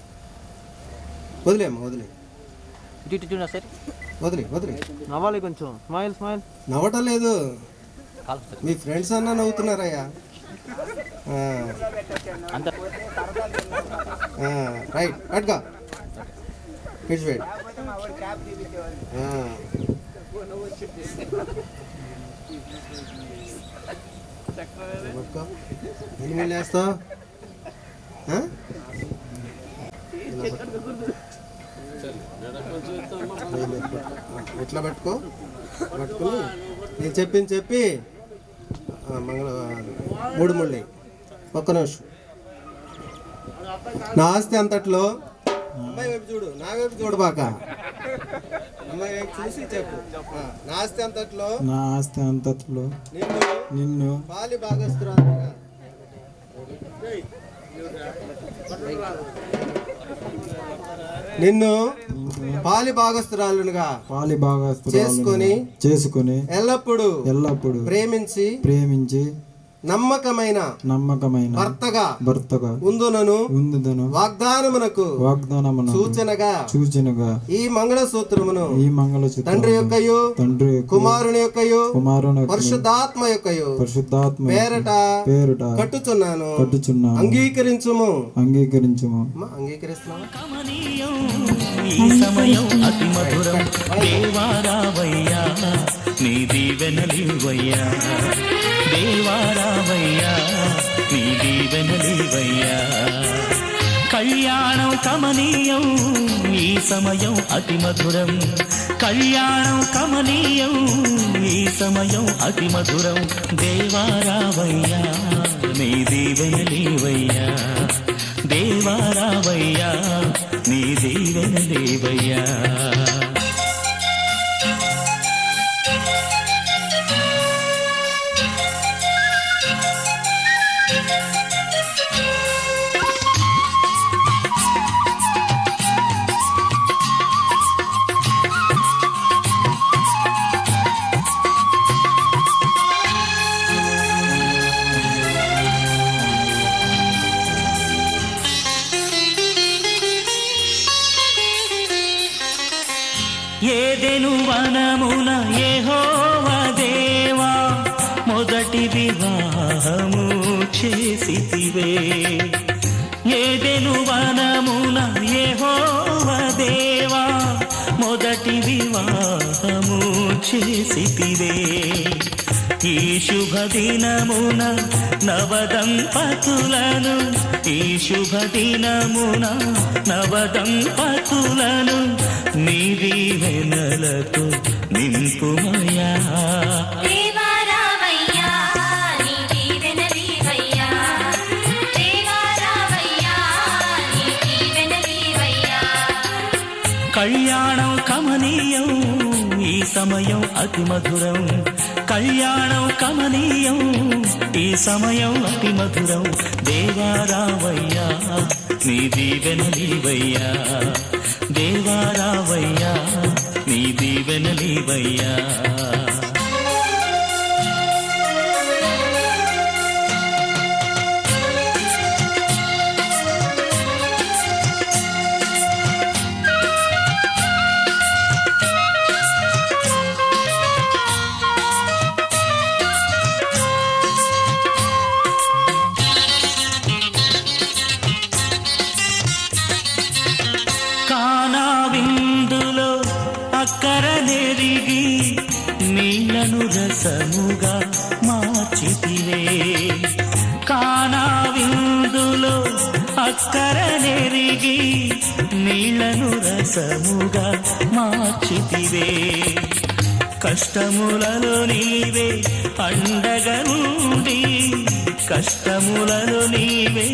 వదిలేమ్మా వదిలే వదిలే వదిలే. నవ్వాలి కొంచెం. Smile smile. నవ్వటం లేదు, మీ ఫ్రెండ్స్ అన్నా నవ్వుతున్నారయ్యా. రైట్ పట్టుకో. Kids wait. ఎన్ని వేస్తావు? ఇట్లా పట్టుకో. పట్టుకుని నేను చెప్పి మూడు ముళ్ళి. ఒక్క నిమిషం. నా ఆస్తి అంతట్లో అమ్మాయి వైపు చూడు, నా వైపు చూడబాక. అమ్మాయి వైపు చూసి చెప్పు. నా ఆస్తి అంతట్లో నిన్ను పాలి భాగస్తురాలుగా చేసుకొని ఎల్లప్పుడూ ప్రేమించి నమ్మకమైన భర్తగా ఉందునను వాగ్దానమునకు సూచనగా ఈ మంగళసూత్రమును తండ్రి యొక్కయు కుమారుని యొక్కయు పరిశుద్ధాత్మ యొక్కయు పేరట కట్టుచున్నాను అంగీకరించుము. అంగీకరిస్తున్నావా? ఈ సమయం అతి మధురం దేవారావయ్యా నీ దీవెనలివయ్యా దేవారావయ్యా నీ దీవెనలివయ్యా కళ్యాణం కమనీయం ఈ సమయం అతి మధురం కళ్యాణం కమనీయం ఈ సమయం అతి మధురం దేవారావయ్యా నీ దీవెనలివయ్యా దేవారావయ్యా నీ దీవెనలివయ్యా ఏదెను వనమున యెహోవా దేవా మొదటి వివాహము చేసితివే ఏదెను వనమున యెహోవా దేవా మొదటి వివాహము చేసితివే ఈ శుభదినమున నవదంపతులను ఈ శుభదినమున నవదంపతులను నీ దీవెనలతో నింపుమయా దేవారావయ్యా నీ దీవెనలివయ్యా దేవారావయ్యా నీ దీవెనలివయ్యా కళ్యాణం కమనీయం ఈ సమయం అతి మధురం కళ్యాణం కమనీయం ఈ సమయం అతి మధురం దేవారావయ్యా నీ దీవెనలివయ్యా దేవారావయ్యా నీ దీవెనలివయ్యా కానా విందులో అక్కర నెరిగి నీళ్లను రసముగా మార్చితివే కానా విందులో అక్కర నెరిగి నీళ్లను రసముగా మార్చితివే కష్టములలో నీవే అండగా నుండి కష్టములలో నీవే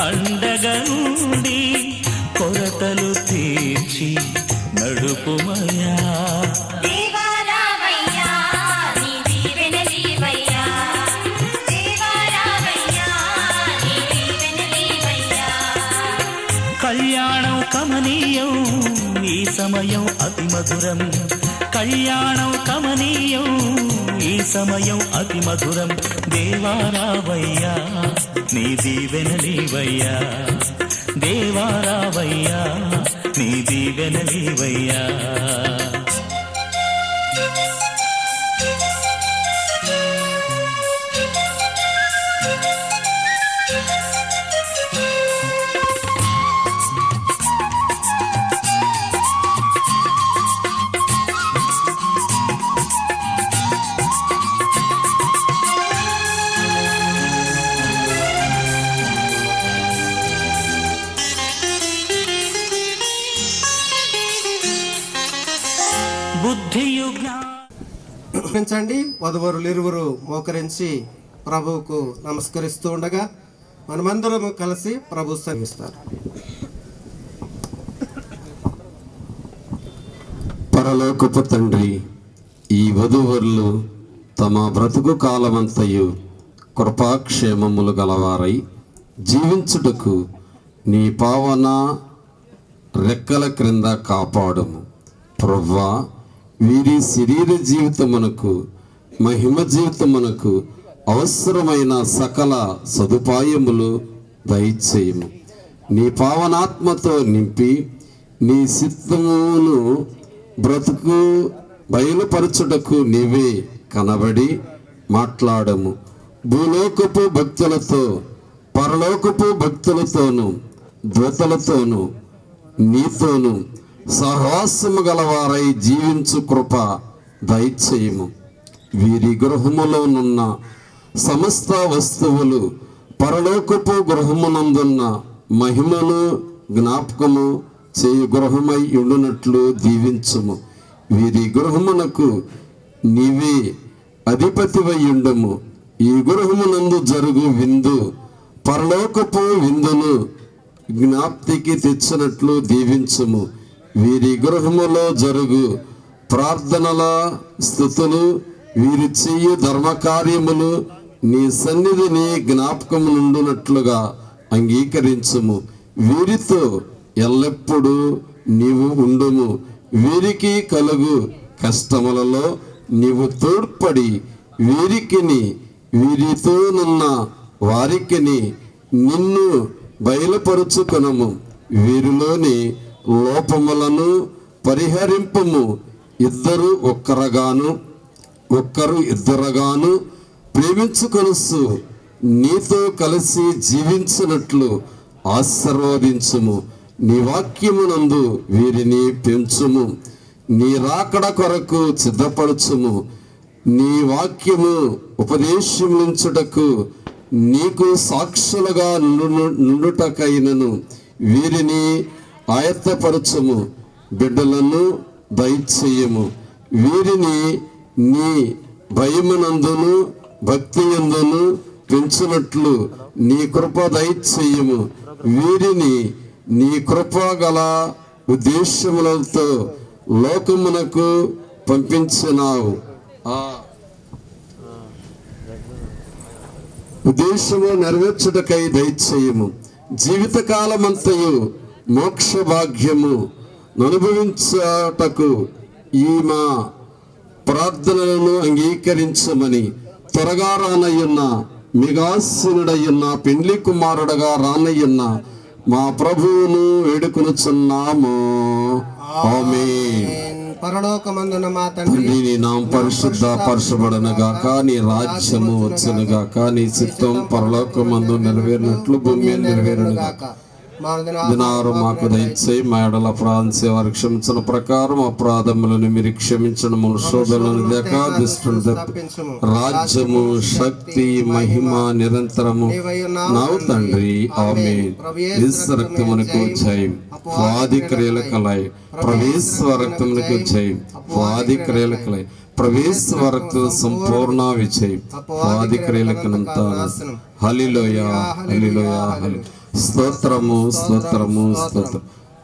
అండగా నుండి కొరతలు తీర్చి నడుపుమయా దేవారావయ్యా నీ దీవెనలివయ్యా దేవారావయ్యా నీ దీవెనలివయ్యా కళ్యాణం కమనీయం ఈ సమయం అతి మధురం కళ్యాణం కమనీయం ఈ సమయం అతి మధురం దేవారావయ్యా నీ దీవెనలివయ్యా దేవారావయ్యా నీ దీవెనలివయ్యా బుద్ధియు జ్ఞానించండి. వధువరులు ఇరువురు మోకరించి ప్రభువుకు నమస్కరిస్తూ ఉండగా మనమందరము కలిసి ప్రభు సేవిస్తారు. పరలోకపు తండ్రి, ఈ వధూవరులు తమ బ్రతుకు కాలమంతయు కృపాక్షేమములు గలవారై జీవించుటకు నీ పావన రెక్కల క్రింద కాపాడుము ప్రభువా. వీరి శరీర జీవితమునకు మహిమ జీవితమునకు అవసరమైన సకల సదుపాయములు దయచేయము. నీ పావనాత్మతో నింపి నీ చిత్తమును బ్రతుకు బయలుపరచుటకు నీవే కనబడి మాట్లాడము. భూలోకపు భక్తులతో పరలోకపు భక్తులతోనూ దూతలతోనూ నీతోనూ సహవాసము గలవారై జీవించు కృప దయచేయము. వీరి గృహములోనున్న సమస్త వస్తువులు పరలోకపు గృహమునందున్న మహిమను జ్ఞాపకము చేయు గృహమై ఉండునట్లు దీవించుము. వీరి గృహమునకు నీవే అధిపతివై ఉండము. ఈ గృహమునందు జరుగు విందు పరలోకపు విందును జ్ఞాప్తికి తెచ్చినట్లు దీవించుము. వీరి గృహములో జరుగు ప్రార్థనల స్తుతులు వీరి చెయ్యి ధర్మకార్యములు నీ సన్నిధిని జ్ఞాపకము నుండునట్లుగా అంగీకరించుము. వీరితో ఎల్లప్పుడూ నీవు ఉండుము. వీరికి కలుగు కష్టములలో నీవు తోడ్పడి వీరికిని వీరితోనున్న వారికిని నిన్ను బయలుపరుచుకొనము. వీరిలోని లోపములను పరిహరింపము. ఇద్దరు ఒక్కరుగాను ఒక్కరు ఇద్దరుగాను ప్రేమించుకొనుసు నీతో కలిసి జీవించినట్లు ఆశీర్వదించుము. నీ వాక్యమునందు వీరిని పెంచుము. నీ రాకడ కొరకు సిద్ధపరచుము. నీ వాక్యము ఉపదేశించుటకు నీకు సాక్షులుగా నుండుటకైనను వీరిని ఆయత్తపరచుము. బిడ్డలను దయచేయము. వీరిని నీ భయమునందును భక్తి యందును పెంచునట్లు నీ కృప దయచేయము. వీరిని నీ కృప గల ఉద్దేశములతో లోకమునకు పంపించినావు. ఆ ఉద్దేశము నెరవేర్చుటకై దయచేయము. జీవితకాలమంతయు మోక్ష భాగ్యము అనుభవించుటకు ఈ మా ప్రార్థనలను అంగీకరించమని త్వరగా రానయ్యున్న మిగాసీనుడయ్యున్న పెండ్లి కుమారుడుగా రానయ్యున్న మా ప్రభువును వేడుకొనుచున్నాము. ఆమేన్. పరలోకమందున మా తండ్రి నీ నామం పరిశుద్ధ పరచబడును గాక. నీ రాజ్యము వచ్చును గాక. నీ చిత్తం పరలోకమందు నెరవేరినట్లు భూమి మీద నెరవేరును గాక. దినారు మాకు దయచేయి. మా ఎడల అపరాధం వారు క్షమించిన ప్రకారం అపరాధములను మీరు క్షమించడం శోధనలను లేక దుష్టుని తప్పించుము. రాజ్యము శక్తి మహిమ నిరంతరము నావు తండ్రి. ఆమేన్. యేసు రక్తమునకు జయం. వాది క్రియల కలై ప్రవేశ రక్తమునకు జయం. వాది క్రియల కలై ప్రవేశ రక్త సంపూర్ణ విజయం. వాది క్రియలకనంతా హల్లెలూయా హల్లెలూయా హల్లెలూయా. స్తోత్రము స్తోత్రము స్తోత్రం.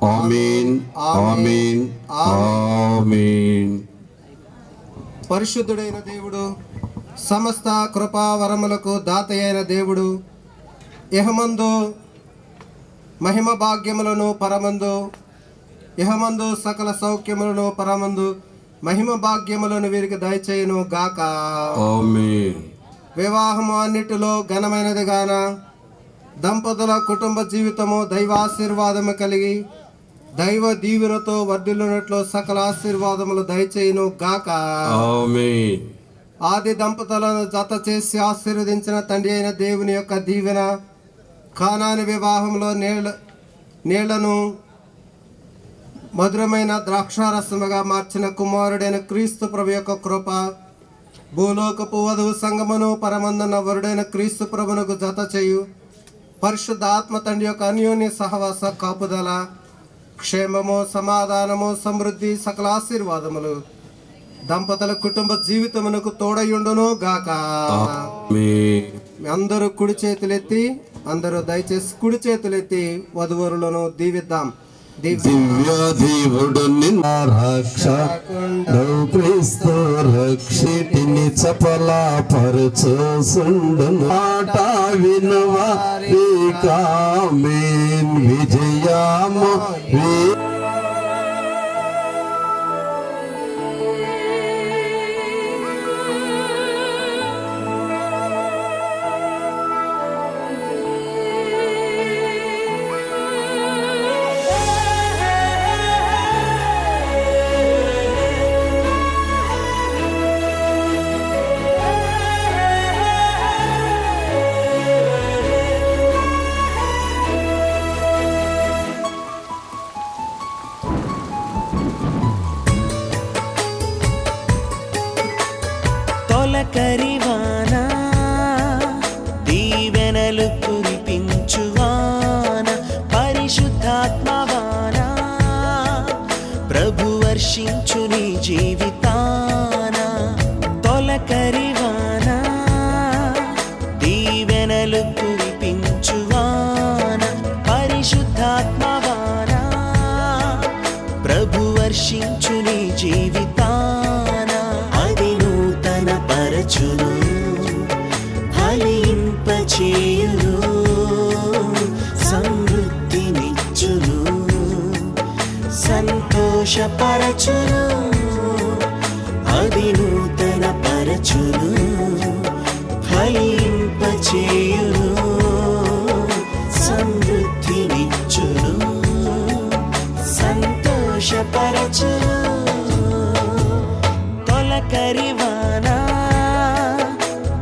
ఆమేన్ ఆమేన్ ఆమేన్. పరిశుద్ధుడైన దేవుడు, సమస్త కృపా వరములకు దాత అయిన దేవుడు, ఇహమందు మహిమ భాగ్యములను పరమందు, ఇహమందు సకల సౌఖ్యములను పరమందు మహిమ భాగ్యములను వీరికి దయచేయును గాక. ఆమేన్. వివాహము అన్నిటిలో ఘనమైనది గాన దంపతుల కుటుంబ జీవితము దైవాశీర్వాదము కలిగి దైవ దీవెనతో వర్ధిల్లునట్లు సకల ఆశీర్వాదములు దయచేయును గాక. ఆమేన్. ఆది దంపతులను జత చేసి ఆశీర్వదించిన తండ్రి అయిన దేవుని యొక్క దీవెన, కానాని వివాహంలో నీళ్లను మధురమైన ద్రాక్షారసముగా మార్చిన కుమారుడైన క్రీస్తు ప్రభు యొక్క కృప, భూలోకపు వధువు సంగమును పరమందున వరుడైన క్రీస్తు ప్రభునకు జత చేయు పరిశుద్ధ ఆత్మ తండ్రి యొక్క అన్యోన్య సహవాస కాపుదల, క్షేమము సమాధానము సమృద్ధి సకల ఆశీర్వాదములు దంపతుల కుటుంబ జీవితమునకు తోడయుండును గాక. అందరూ కుడి చేతులెత్తి, అందరూ దయచేసి కుడి చేతులెత్తి వధువరులను దీవిద్దాం. దివ్య దేవుడు నిన్న రక్ష క్రీస్తు రక్షిటిని చపల పరచుండును. మాట వినువా ఆమేన్. విజయము తొలకరివాన దీవెనలు కురిపించువాన పరిశుద్ధాత్మవాన ప్రభు వర్షించు నీ జీవితాన తొలకరివాన దీవెనలు కురిపించువాన పరిశుద్ధాత్మవాన ప్రభు వర్షించు నీ జీవితాన అది నూతన పరచును ఫలింపచేయును సమృద్ధినిచ్చును సంతోషపరచును అది నూతన పరచును ఫలింపచేయును సమృద్ధినిచ్చును సంతోషపరచును తొలకరివాన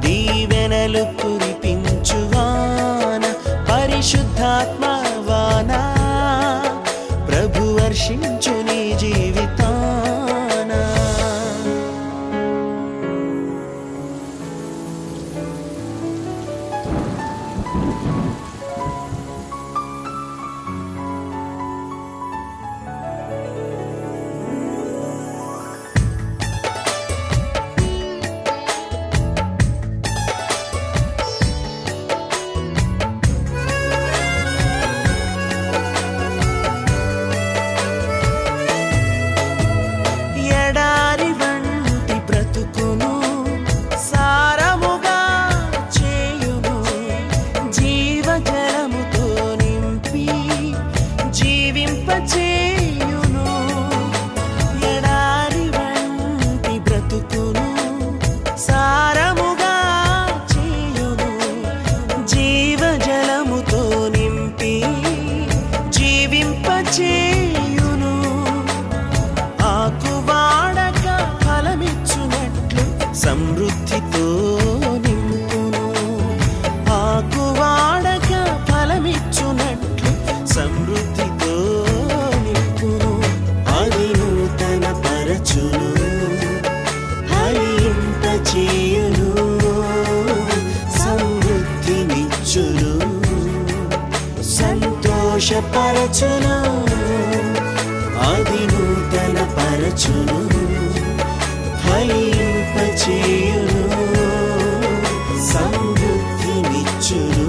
దీవెనలు కురిపించువాన పరిశుద్ధాత్మవాన ప్రభు వర్షించు నీ జీవితాన ఎడారి వంటి బ్రతుకును సారముగా చేయును జీవజలముతో నింపి జీవింపచేయును ఎడారి వంటి బ్రతుకును సారముగా చేయును జీవజలముతో నింపి జీవింపచేయును ఆకువాడక ఫలమిచ్చునట్లు సమృద్ధితో నింపును ఆకువాడక ఫలమిచ్చునట్లు సమృద్ధితో నింపును అది నూతన పరచును ఫలింపచేయును సమృద్ధినిచ్చును సంతోషపరచును అది నూతన పరచును ఫలింపచేయును సమృద్ధినిచ్చును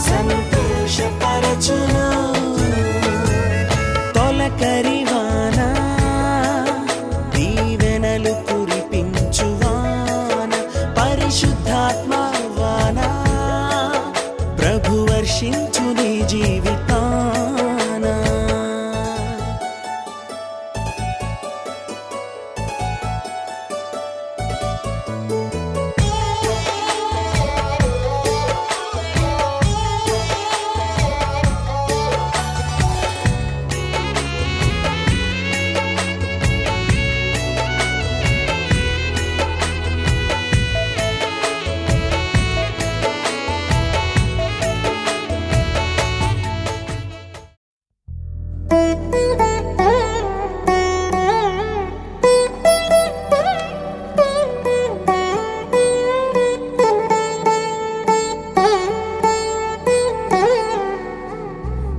సంతోషపరచును తొలకరివాన దీవెనలు కురిపించువాన పరిశుద్ధాత్మవాన ప్రభు వర్షించు నీ జీవితాన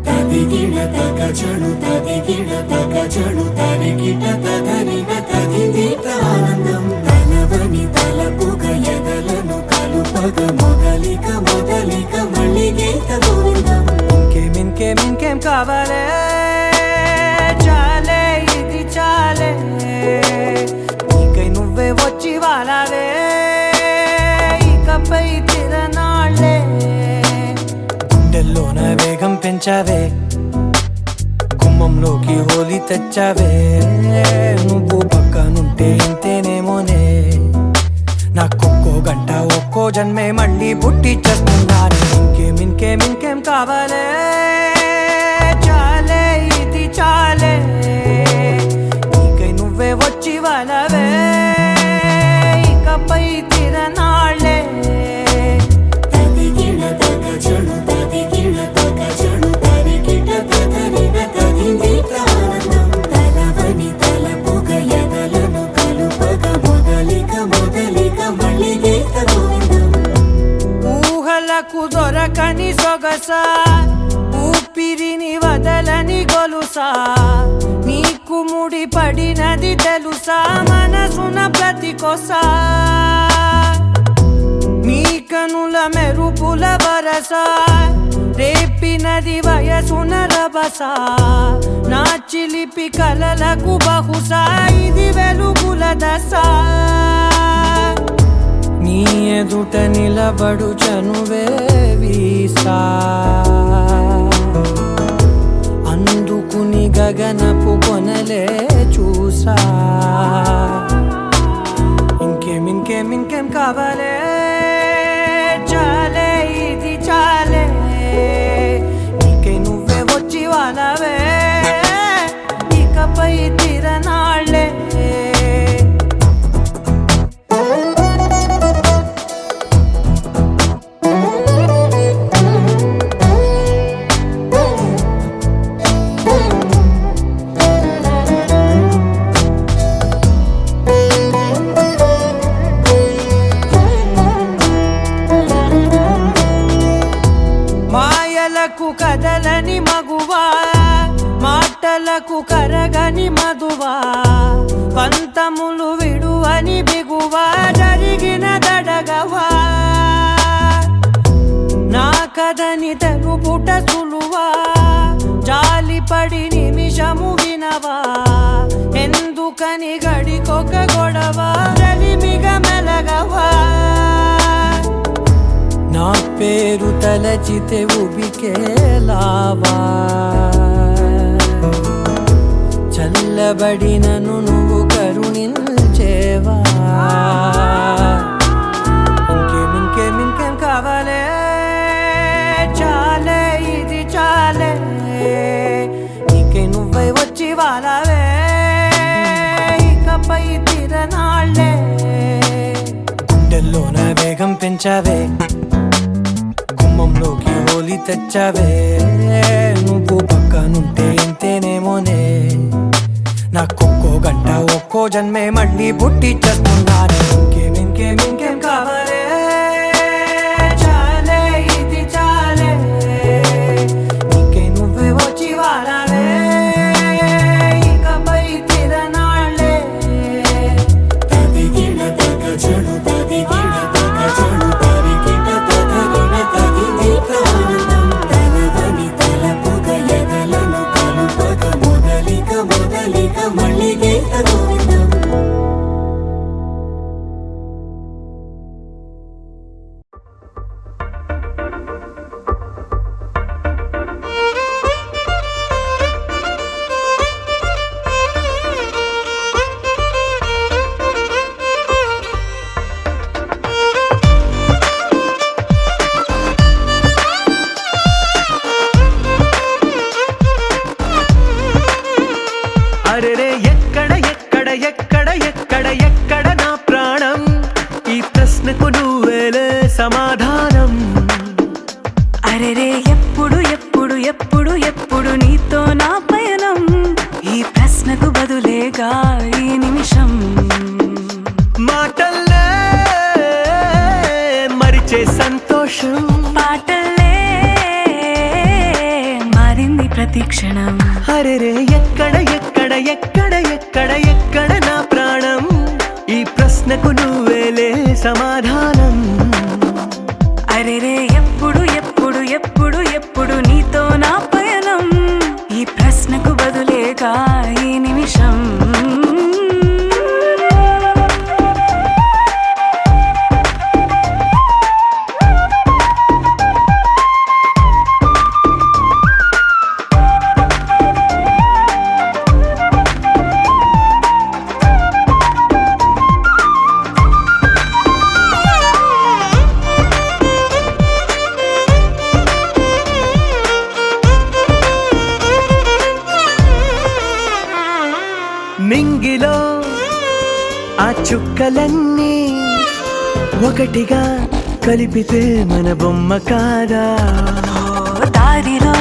తదిగిడ తగజడు తదిగిడ తగజడు తరిగిట తదరిన తదిదీత ఆనందం తలవని తలపుగ ఎదలను కలుపగ మొదలిక మొదలిక మళ్ళీ గీత గోవిందం ఇంకేం కావాలే చాలే ఇది చాలే నీకై నువ్వే వచ్చి వాలావే ఇకపై తిరనాళ్ళే గుండెల్లోన వేగం పెంచావే గుమ్మంలోకి హోలీ తెచ్చావే నువ్వు పక్కనుంటే ఇంతేనేమోనే నాకొక్కో గంట ఒక్కో జన్మే మళ్ళీ పుట్టి చేస్తున్నాను ఇంకేం కావాలే చాలే ఇది చాలే నీకై నువ్వే వచ్చి వాలవే ఇకపై తిరనాళ్ళే తదిగిడ తగజడు తదిగిడ తగజడు తరిగిట తదరిన తదిదీత ఆనందం తలవని తలపుగ ఎదలను కలుపగ మొదలిక మొదలి వరసా ఊపిరిని వదలని గొలుసా నీకు ముడి పడినది తెలుసా మనసున ప్రతి కొసా నీ కనుల మెరుపుల వరసా రేపినది వయసున రభసా నా చిలిపి కలలకు బహుశా ఇది వెలుగుల దశ నీ ఎదుట నిలబడు చనువే వీసా అందుకుని గగనపు కొనలే చూసా ఇంకేం కావాలే చాలే ఇది చాలే నీకే నువ్వే వచ్చి వాళ్ళవే ఇకపై తిరనాళ్ళే కదలని మగువా మాటలకు కరగని మధువా పంతములు విడువని బిగువా జరిగిన దడగవా నా కథని తెలుపుట సులువా జాలిపడి నిమిషము వినవా ఎందుకని గడికొక గొడవ రలిమిగ మెలగవా నా పేరు తలచితే ఉబికేలావా చల్లబడినను నువ్వు కరుణించేవా ఇంకేం కావాలే చాలే ఇది చాలే నీకే నువ్వై వచ్చి వాళ్ళవే ఇకపై తిరనాళ్ళే గుండెల్లోన వేగం పెంచావే గుమ్మంలోకి హోలీ తెచ్చావే నువ్వు పక్కనుంటే ఇంతేనేమోనే నాకొక్కో గంట ఒక్కో జన్మే మళ్ళీ పుట్టి చేస్తున్నానే ఇంకేం కావాలే చాలే ఇది చాలే నీకే నువ్వే వచ్చి వాళ్ళవే ఇకపై తిరనాళ్ళే తదిగిన తగ చెడు తదిగిన తగ చెడు తరిగిన తదరిన తదిగి ప్రాణం తలవని తలపుగ ఎదలను కలుపగ మొదలిక మళ్ళీ గీత గోవిందం అరెరే ఎక్కడ ఎక్కడ ఎక్కడ ఎక్కడ ఎక్కడ నా ప్రాణం ఈ ప్రశ్నకు నువ్వేలే సమాధానం అరెరే ఎప్పుడు ఎప్పుడు ఎప్పుడు ఎప్పుడు నీతో నా పయనం ఈ ప్రశ్నకు బదులేగా ఈ నిమిషం మాటల్లే మరిచే సంతోషం పాటలే మారింది ప్రతి క్షణం అరెరే ఎక్కడ ఎక్కడ ఎక్కడ ఎక్కడ ఎక్కడ నా ప్రాణం ఈ ప్రశ్నకు నువ్వేలే సమాధానం అరెరే ఎప్పుడు ఎప్పుడు ఎప్పుడు ఎప్పుడు నీతో నా పయనం ఈ ప్రశ్నకు బదులేగా ఈ నిమిషం నింగిలో ఆ చుక్కలన్నీ ఒకటిగా కలిపితే మన బొమ్మ కాదా దారిలో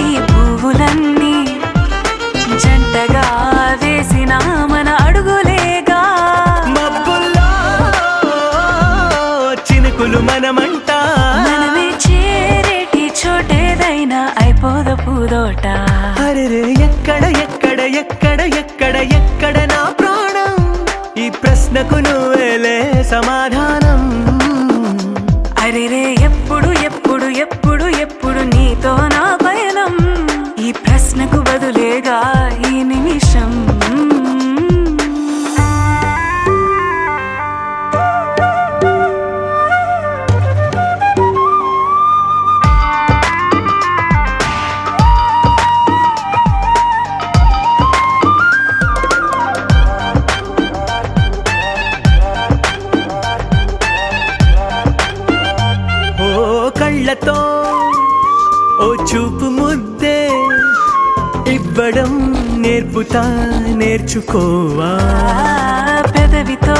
ఈ పువ్వులన్నీ జంటగా వేసిన మన అడుగులేగా మబ్బుల్లో చినుకులు మనమంట మనమే చేరే వెంట. అరెరే ఎక్కడ ఎక్కడ ఎక్కడ ఎక్కడ ఎక్కడ నా ప్రాణం, ఈ ప్రశ్నకు నువ్వేలే సమాధానం. అరెరే ఎప్పుడు ఎప్పుడు ఎప్పుడు ఎప్పుడు నీతో నా పయనం, ఈ ప్రశ్నకు బదులేగా ఈ నిమిషం. కళ్ళతో ఓ చూపు ముద్దే ఇవ్వడం నేర్పుతా, నేర్చుకోవా. పెదవితో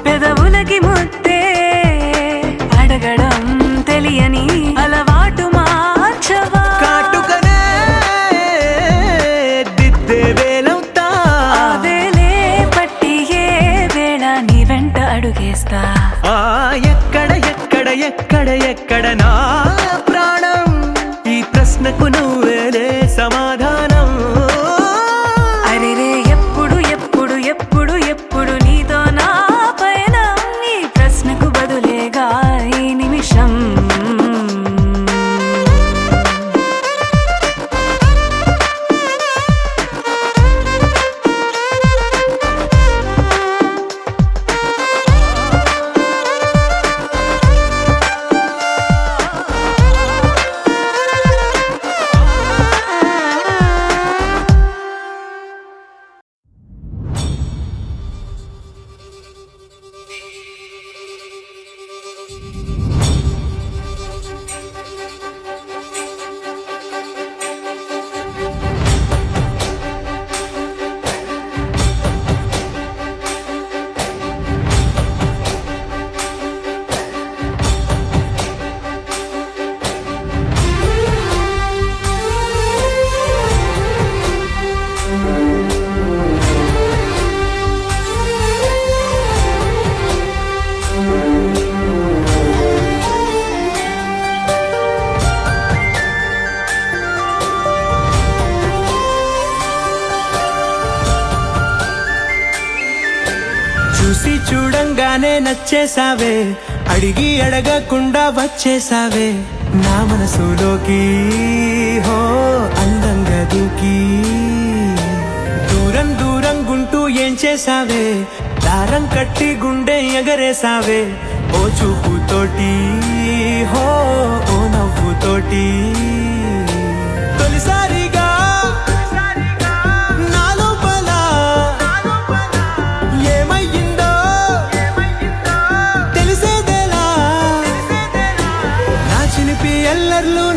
పెదవులకి ముద్దే అడగడం తెలియని అలవాటు మార్చవా. కాటుకనే దిద్దే వేలవుతా, వేలే పట్టి ఏ వేళ నీ వెంట అడుగేస్తా. ఎక్కడ ఎక్కడ ఎక్కడ ఎక్కడ నా ప్రాణం, ఈ ప్రశ్నకు నువ్వేలే సమాధానం. అరెరే ఎప్పుడు ఎప్పుడు ఎప్పుడు ఎప్పుడు నీతో నా పయనం, ఈ ప్రశ్నకు బదులేగా ఈ నిమిషం. చూసి చూడంగానే నచ్చేసావే, అడిగి అడగకుండా వచ్చేసావే నా మనసులోకి. హో అందంగా దూకి దూరం దూరం గుంటూ ఏం చేసావే, దారం కట్టి గుండె ఎగరేసావే ఓ చూపుతోటి. హో ఓ నవ్వుతోటి తొలిసారిగా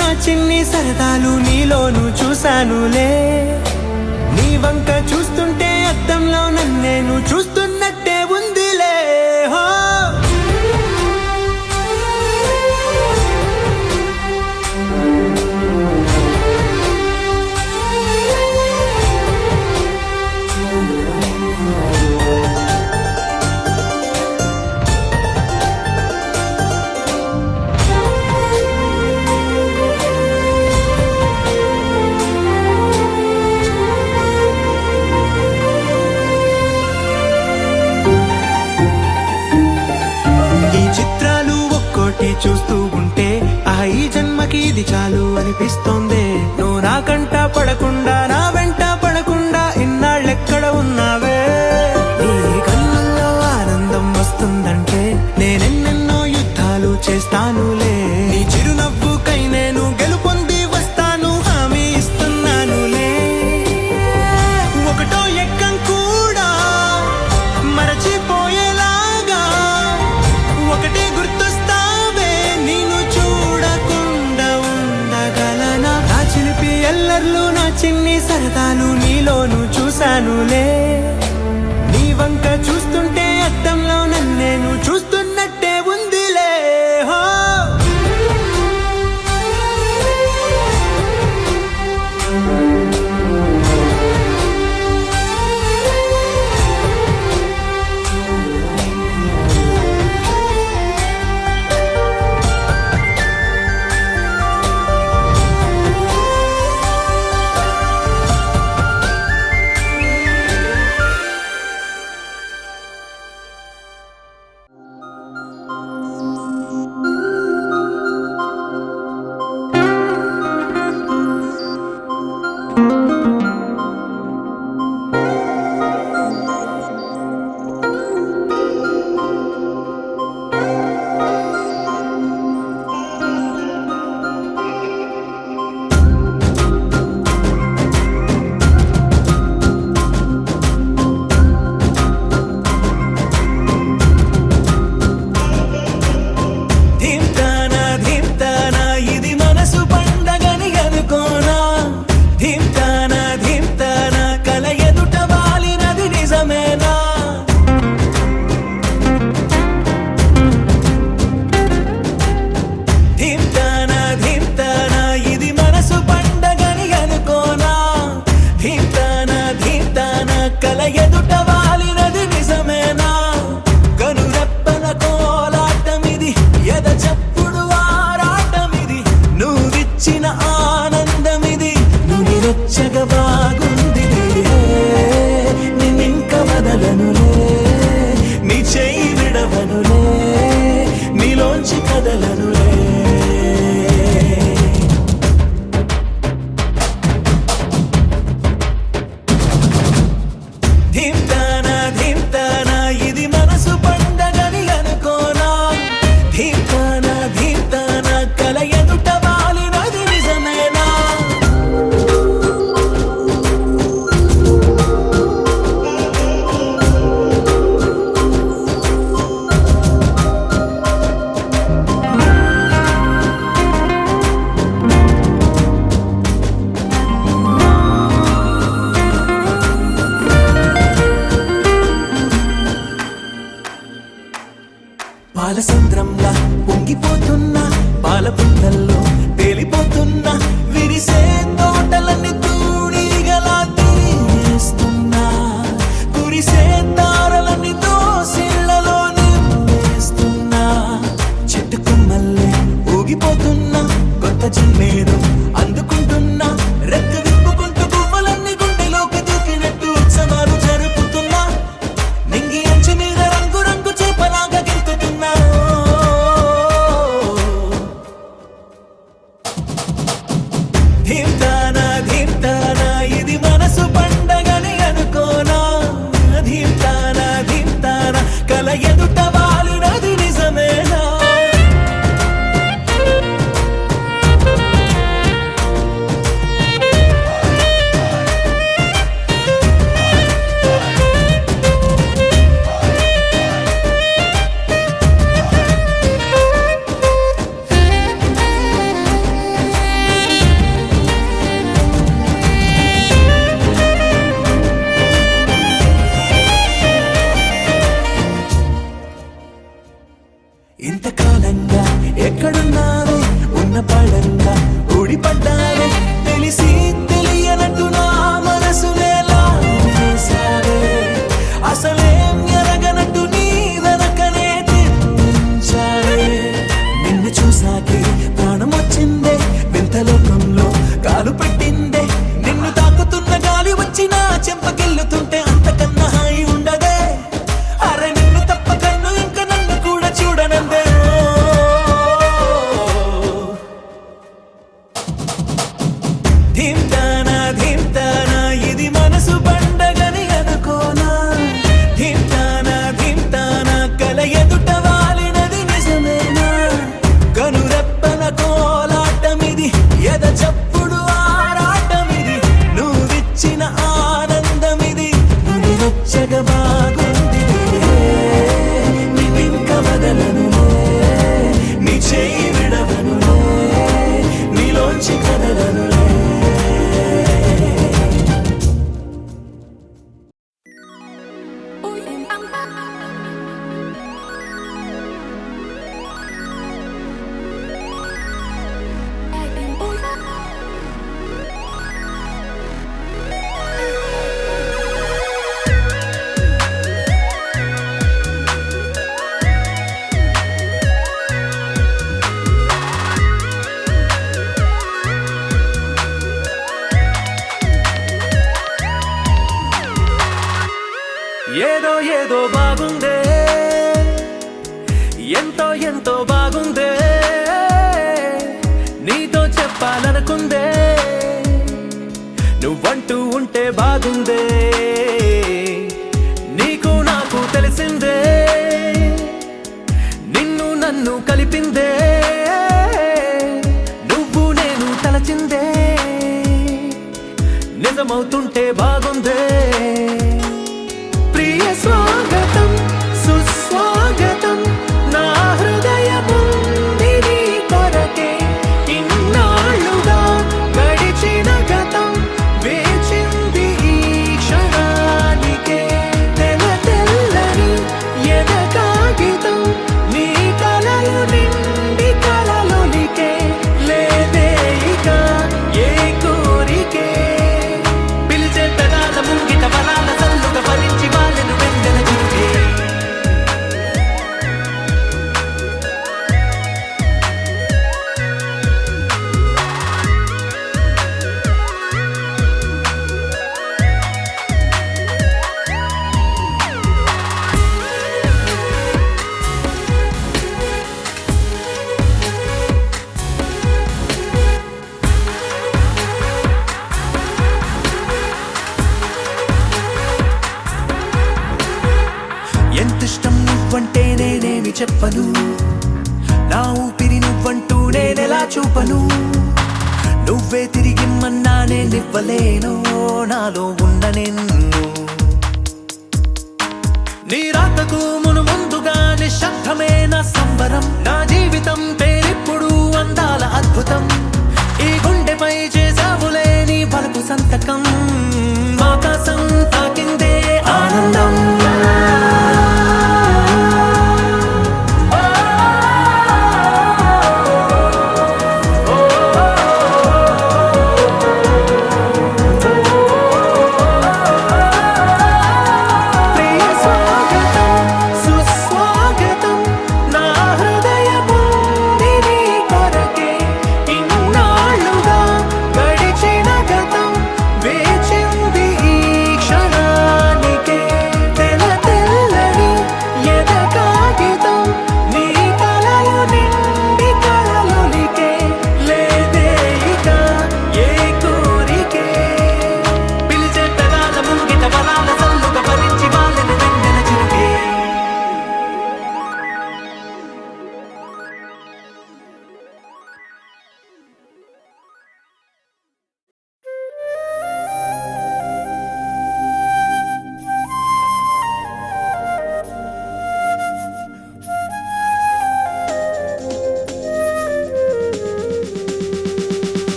నా చిన్ని సరదాలు నీలోను చూశానులే. నీ వంక చూస్తుంటే అద్దంలో నన్నేను చూస్తున్నట్టే ఉందిలే. హో చూస్తూ ఉంటే ఈ జన్మకి ఇది చాలు అనిపిస్తోంది. నువ్వు నా కంట పడకుండా నా వెంట పడకుండా ఇన్నాళ్ళెక్కడ ఉన్నావే. నీ కళ్ళల్లో ఆనందం వస్తుందంటే నేనెన్నెన్నో యుద్ధాలు చేస్తానులే. నీ చిరునవ్వుకై నేను గెలుపొంది వస్తాను, హామీ ఇస్తున్నానులే. ఒకటో ఎక్కం కూడా మరచిపోయేలాగా ఒకటే గుర్తొస్తావే, నిన్ను చూడకుండా ఉండగలనా. నా చిలిపి ఎల్లర్లు నా చిన్ని సరదాలు నీలోను చూశానులే. నీ వంక చూస్తుంటే అద్దంలో నన్నేను చూస్తున్నట్టే ఉందిలే. హో కల ఎదుట వాలినది నిజమేనా కనురెప్పల కోలాటమిది ఎద చప్పుడు ఆరాటమిది నువ్విచ్చిన ఆనందమిది నువ్వు నిరచ్చగా బాగుంది నిన్నింక వదలనులే నీ చెయ్యి విడవనులే నీలోంచి కదలనులే ధీమ్తానా ధీమ్తానా ఇది మనసు పండగని అనుకోనా ధీమ్తానా ధీమ్తానా కల ఎదుట వాలినది నిజమేనా పాలసంద్రంలా పొంగిపోతున్నా పాల పుంతల్లో తేలిపోతున్నా విరిసే తోటలన్నీ తూణీగలా తీస్తున్నా కురిసే తారలన్నీ దోసిళ్లలో నింపేస్తున్నా చెట్టు కొమ్మల్లే ఊగిపోతున్నా కొత్త జన్మేదో అందుకుంటున్నా రెక్క విప్పుకుంటూ పువ్వులన్నీ గుండెలోకి దూకినట్టు ఉత్సవాలు జరుపుతున్నా నింగి అంచు మీద రంగు రంగు చూపలాగా గెంతుతున్నా ధీమ్తానా ధీమ్తానా ఇది మనసు పండగని అనుకోనా ధీమ్తానా ధీమ్తానా కల ఎదుట వాలినది నిజమేనా ఇంతకాలంగా ఎక్కడున్నావే ఉన్న పడంగా ఊడిపడ్డావే తెలిసి తెలియనట్టు నా మనసునే లాగేశావే అసలేం ఎరగనట్టు నీ వెనకనే తిప్పించావే నిన్ను చూసాకే ప్రాణం వచ్చిందే వింత లోకంలో కాలు పెట్టిందే నిన్ను తాకుతున్న గాలి వచ్చి నా చెంపకెళ్ళుతుంటే అంతకన్నా హాయి ఉండదే అరే నిన్ను తప్ప కన్ను ఇంకా నన్ను కూడా చూడనందే ధీమ్తానా ధీమ్తానా ఇది మనసు పండగని అనుకోనా ధీమ్తానా ధీమ్తానా కల ఎదుట వాలినది నిజమేనా కనురెప్పల కోలాటమిది ఎద చప్పుడు ఆరాటమిది నువ్విచ్చిన ఆనందమిది నువ్వు రచ్చగా బాగుంది నిన్నింక వదలనులే నీ చెయ్యి విడవనులే నీలోంచి కదలనులే ఏదో ఏదో బాగుందే ఎంతో ఎంతో బాగుందే నీతో చెప్పాలనుకుందే నువ్వంటూ ఉంటే బాగుందే నీకు నాకు తెలిసిందే నిన్ను నన్ను కలిపిందే నువ్వు నేను తలచిందే నిజమవుతుంటే బాగుందే ప్రియ స్వాగతం సుస్వాగతం నా హృదయముంది నీ కొరకే ఇన్నాళ్ళుగా గడిచిన గతం వేచింది ఈ క్షణానికే తెల్ల తెల్లని ఎద కాగితం నీ కలలు నిండి కలలొలికే లేదే ఇక ఏ కోరికే పిలిచే పెదాల ముంగిట వరాల చల్లుగా చెప్పను, నా ఊపిరి నువ్వంటూ నేనెలా చూపను, నువ్వే తిరిగిమ్మన్నా నేనివ్వలేను నాలో ఉన్న నిన్ను. నీ రాతకు మును ముందుగా నిశ్శబ్దమే నా సంబరం, నా జీవితం పేరిప్పుడు అందాల అద్భుతం, ఈ గుండెపై చేసావులే నీ వలపు సంతకం, ఆకాశం తాకిందే ఆనందం.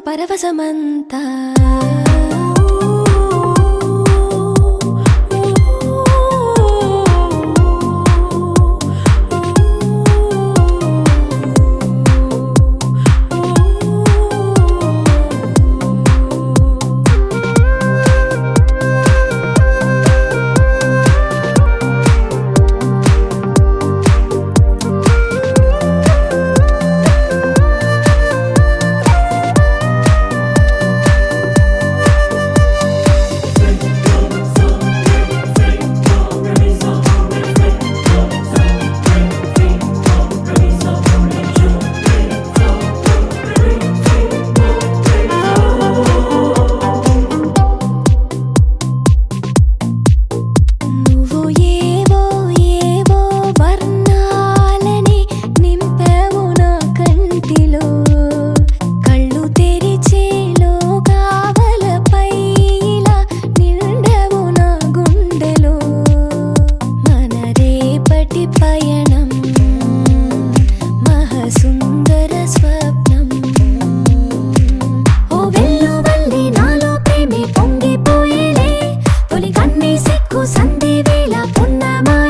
పరవశమంతా సంధి వేళ పున్నమా